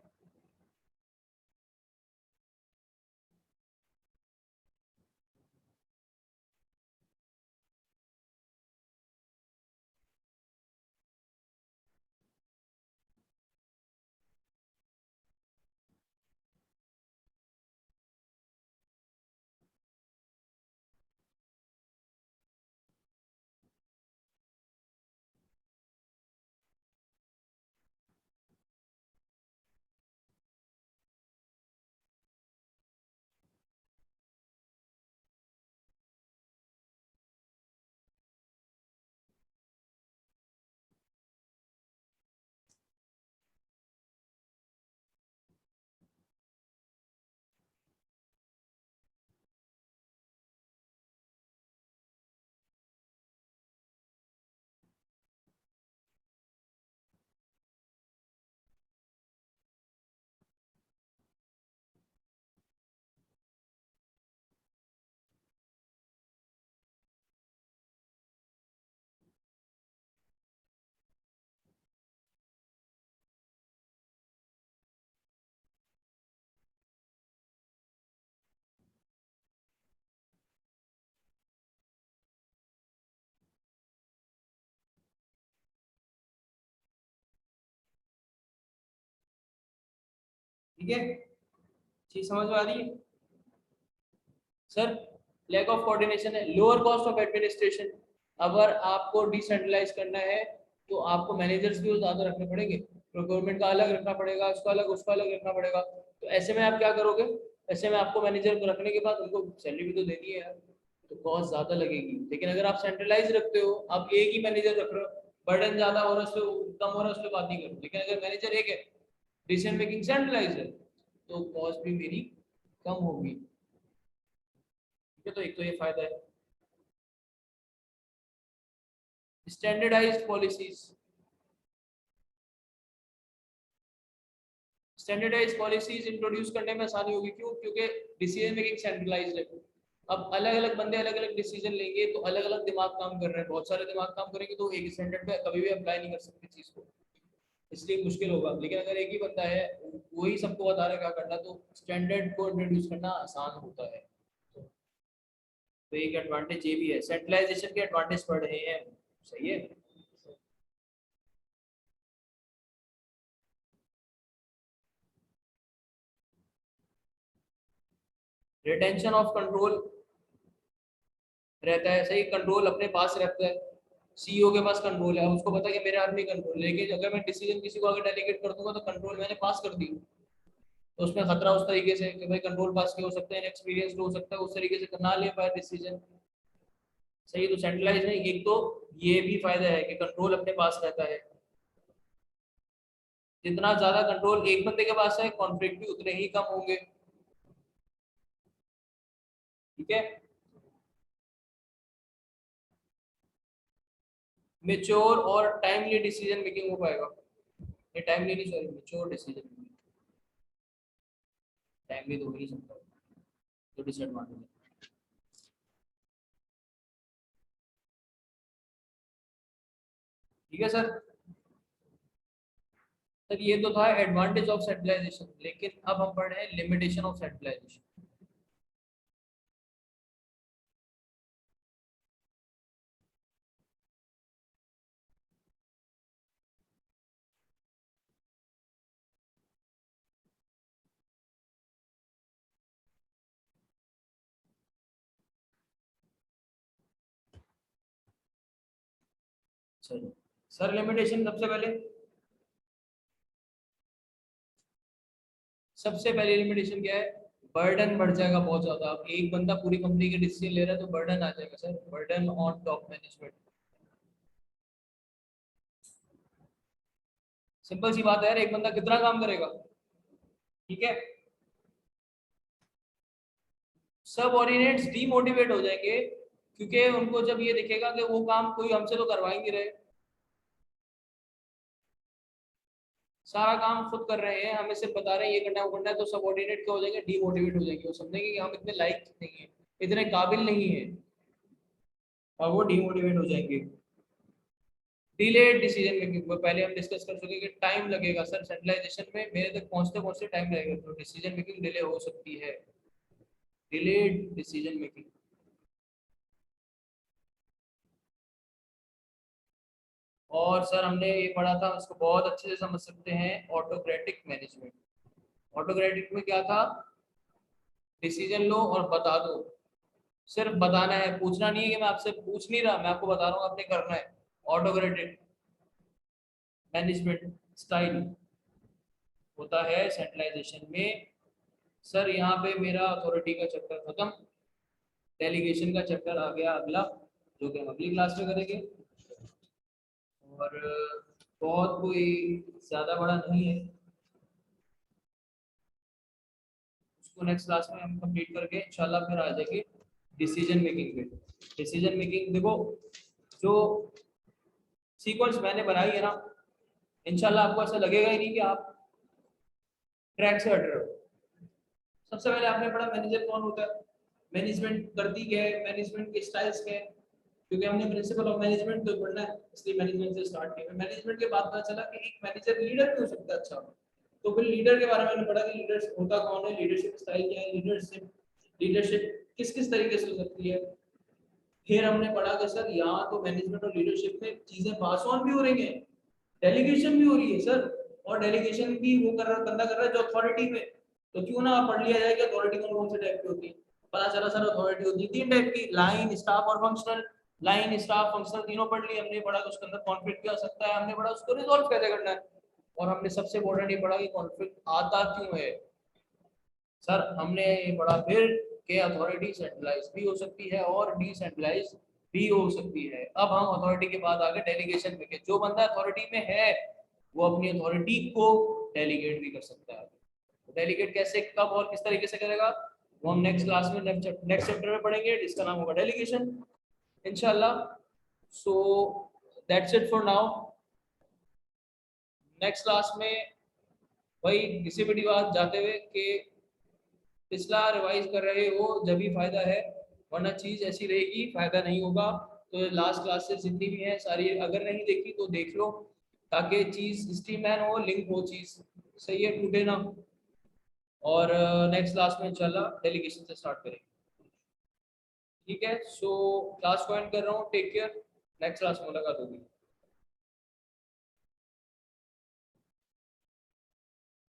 S1: ठीक है, चीज समझ में आ रही है सर? लैक ऑफ कोऑर्डिनेशन है, लोअर कॉस्ट ऑफ एडमिनिस्ट्रेशन। अगर आपको डिसेंट्रलाइज करना है तो आपको मैनेजर्स भी ज्यादा रखने पड़ेंगे, प्रोक्योरमेंट का अलग रखना पड़ेगा, उसका अलग रखना पड़ेगा। तो ऐसे में आप क्या करोगे, ऐसे में आपको मैनेजर को रखने के बाद उनको सैलरी भी तो देनी है यार, तो कॉस्ट ज्यादा लगेगी। लेकिन अगर आप सेंट्रलाइज रखते हो, आप एक ही मैनेजर रख रहे हो, बर्डन ज्यादा हो रहा है, उससे कम हो रहा है, उससे बात नहीं करो। लेकिन अगर मैनेजर एक है, डिसीजन मेकिंग सेंट्रलाइज है, तो कॉस्ट भी मेरी कम होगी। ठीक है, तो एक तो ये फायदा है। Standardized policies, standardize policies introduce करने में आसानी होगी। क्यों? क्योंकि डिसीजन मेकिंग सेंट्रलाइज्ड है। अब अलग अलग बंदे अलग अलग डिसीजन लेंगे तो अलग अलग दिमाग काम कर रहे हैं, बहुत सारे दिमाग काम करेंगे तो एक स्टैंडर्ड पे कभी भी अप्लाई नहीं कर सकते चीज को, इसलिए मुश्किल होगा। लेकिन अगर एक ही बंदा है, वही सबको बता रहा है क्या करना, तो स्टैंडर्ड को इंट्रोड्यूस करना आसान होता है। तो एक एडवांटेज ये भी है, सेंट्रलाइजेशन के एडवांटेज पढ़ रहे हैं। सही है। रिटेंशन ऑफ कंट्रोल रहता है, सही, कंट्रोल अपने पास रहता है। सीईओ के पास कंट्रोल है, उसको पता है कि मेरे हाथ में कंट्रोल। लेकिन अगर मैं डिसीजन किसी को आगे डेलीगेट कर दूंगा तो कंट्रोल मैंने पास कर दी, तो उसमें खतरा उस तरीके से कि भाई कंट्रोल पास के हो सकते हैं, एक्सपीरियंस हो सकता है, उस तरीके से ना ले पाए डिसीजन। सही। तो सेंट्रलाइज नहीं, एक तो ये भी फायदा है कि कंट्रोल अपने पास रहता है। जितना ज्यादा कंट्रोल एक बंदे के पास है, कॉन्फ्लिक्ट भी उतने ही कम होंगे। ठीक है। मेच्योर और टाइमली डिसीजन मेकिंग हो पाएगा। ये टाइमली नहीं, sorry, mature decision making. Timely तो हो नहीं सकता, तो डिसएडवांटेज है। ठीक है सर। सर ये तो था एडवांटेज ऑफ सेंट्रलाइजेशन, लेकिन अब हम पढ़ रहे हैं लिमिटेशन ऑफ सेंट्रलाइजेशन। चलो सर, लिमिटेशन सबसे पहले लिमिटेशन क्या है, बर्डन बढ़ जाएगा बहुत ज्यादा। अब एक बंदा पूरी कंपनी के डिसीजन ले रहा है तो बर्डन आ जाएगा sir, burden on top management. Simple सी बात है यार, एक बंदा कितना काम करेगा? ठीक है। सब ऑर्डिनेट्स डीमोटिवेट हो जाएंगे, क्योंकि उनको जब ये दिखेगा कि वो काम कोई हमसे तो करवा ही नहीं रहे। सारा काम खुद कर रहे हैं, हमें सिर्फ बता रहे हैं ये करना है वो करना है, तो सबऑर्डिनेट क्या हो जाएंगे, डीमोटिवेट हो जाएंगे, वो समझेंगे कि हम इतने लायक नहीं है, इतने काबिल नहीं है, और वो डीमोटिवेट हो जाएंगे। डिलेड डिसीजन मेकिंग को पहले हम डिस्कस कर चुके कि टाइम लगेगा सर सेंट्रलाइजेशन में, मेरे तक पहुंचते पहुंचते टाइम लगेगा, तो डिसीजन मेकिंग डिले हो सकती है, डिलेड डिसीजन मेकिंग। और सर हमने ये पढ़ा था, उसको बहुत अच्छे से समझ सकते हैं, ऑटोक्रेटिक मैनेजमेंट। ऑटोक्रेटिक में क्या था, डिसीजन लो और बता दो, सिर्फ बताना है, पूछना नहीं है कि मैं आपसे पूछ नहीं रहा, मैं आपको बता रहा हूँ आपने करना है। ऑटोक्रेटिक मैनेजमेंट स्टाइल होता है सेंट्रलाइजेशन में। सर यहाँ पे मेरा अथॉरिटी का चैप्टर खत्म, डेलीगेशन का चैप्टर आ गया अगला, जो कि हम अगली क्लास में करेंगे। और बहुत कोई ज़्यादा बड़ा नहीं है, उसको नेक्स्ट क्लास में हम कंप्लीट करके इंशाल्लाह फिर आ जाएंगे डिसीजन मेकिंग पे। डिसीजन मेकिंग देखो, जो सीक्वेंस मैंने बनाई है ना, इंशाल्लाह आपको ऐसा लगेगा ही नहीं कि आप ट्रैक से हट रहे हो। सबसे पहले आपने पढ़ा मैनेजर कौन होता है, मैनेजमेंट करती क्या है, मैनेजमेंट के स्टाइल्स क्या है, क्योंकि हमने प्रिंसिपल ऑफ मैनेजमेंट तो पढ़ना है, इसलिए मैनेजमेंट से स्टार्ट किया। मैनेजमेंट के बाद पता चला कि एक मैनेजर लीडर भी हो सकता है अच्छा, तो फिर लीडर के बारे में हमने पढ़ा कि लीडर होता कौन है, लीडरशिप स्टाइल क्या है, लीडरशिप लीडरशिप किस किस तरीके से हो सकती है। फिर हमने पढ़ा कि सर यहाँ तो मैनेजमेंट और लीडरशिप में चीजें पास ऑन भी हो रही हैं, डेलीगेशन भी हो रही है सर, और डेलीगेशन भी वो कर रहा बंदा कर रहा है जो अथॉरिटी में, तो क्यों ना पढ़ लिया जाए कि अथॉरिटी कौन कौन से टाइप की होती है। पता चला सर अथॉरिटी होती है 3 टाइप की, लाइन, स्टाफ और फंक्शनल। लाइन, स्टाफ, फंक्शनल तीनों पढ़ लिए हमने, पढ़ा कि उसके अंदर कॉन्फ्लिक्ट क्या हो सकता है, हमने पढ़ा उसको रिजॉल्व कैसे करना है, और हमने सबसे इम्पोर्टेंट ये पढ़ा कि कॉन्फ्लिक्ट आता क्यों है। सर हमने ये पढ़ा फिर कि अथॉरिटी सेंट्रलाइज भी हो सकती है और डिसेंट्रलाइज भी हो सकती है। अब हम अथॉरिटी के बाद आगे डेलीगेशन में, जो बंदा अथॉरिटी में है वो अपनी अथॉरिटी को डेलीगेट भी कर सकता है। तो डेलीगेट कैसे, कब और किस तरीके से करेगा, वो हम नेक्स्ट क्लास में नेक्स्ट चैप्टर में पढ़ेंगे, जिसका नाम होगा डेलीगेशन इंशाल्लाह। So that's it for now. Next class में वही किसी भी बात जाते हुए कि पिछला रिवाइज कर रहे हो जब भी फायदा है, वरना चीज ऐसी रहेगी फायदा नहीं होगा। तो लास्ट क्लासेस जितनी भी हैं सारी अगर नहीं देखी तो देख लो, ताकि चीज स्ट्रीमलाइन हो, लिंक हो, चीज सही है, टूटे ना। और नेक्स्ट क्लास में इंशाल्लाह डेलीगेशन से स्टार्ट करेंगे। ठीक है, सो क्लास को एंड कर रहा हूँ, टेक केयर, नेक्स्ट क्लास में मुलाकात होगी।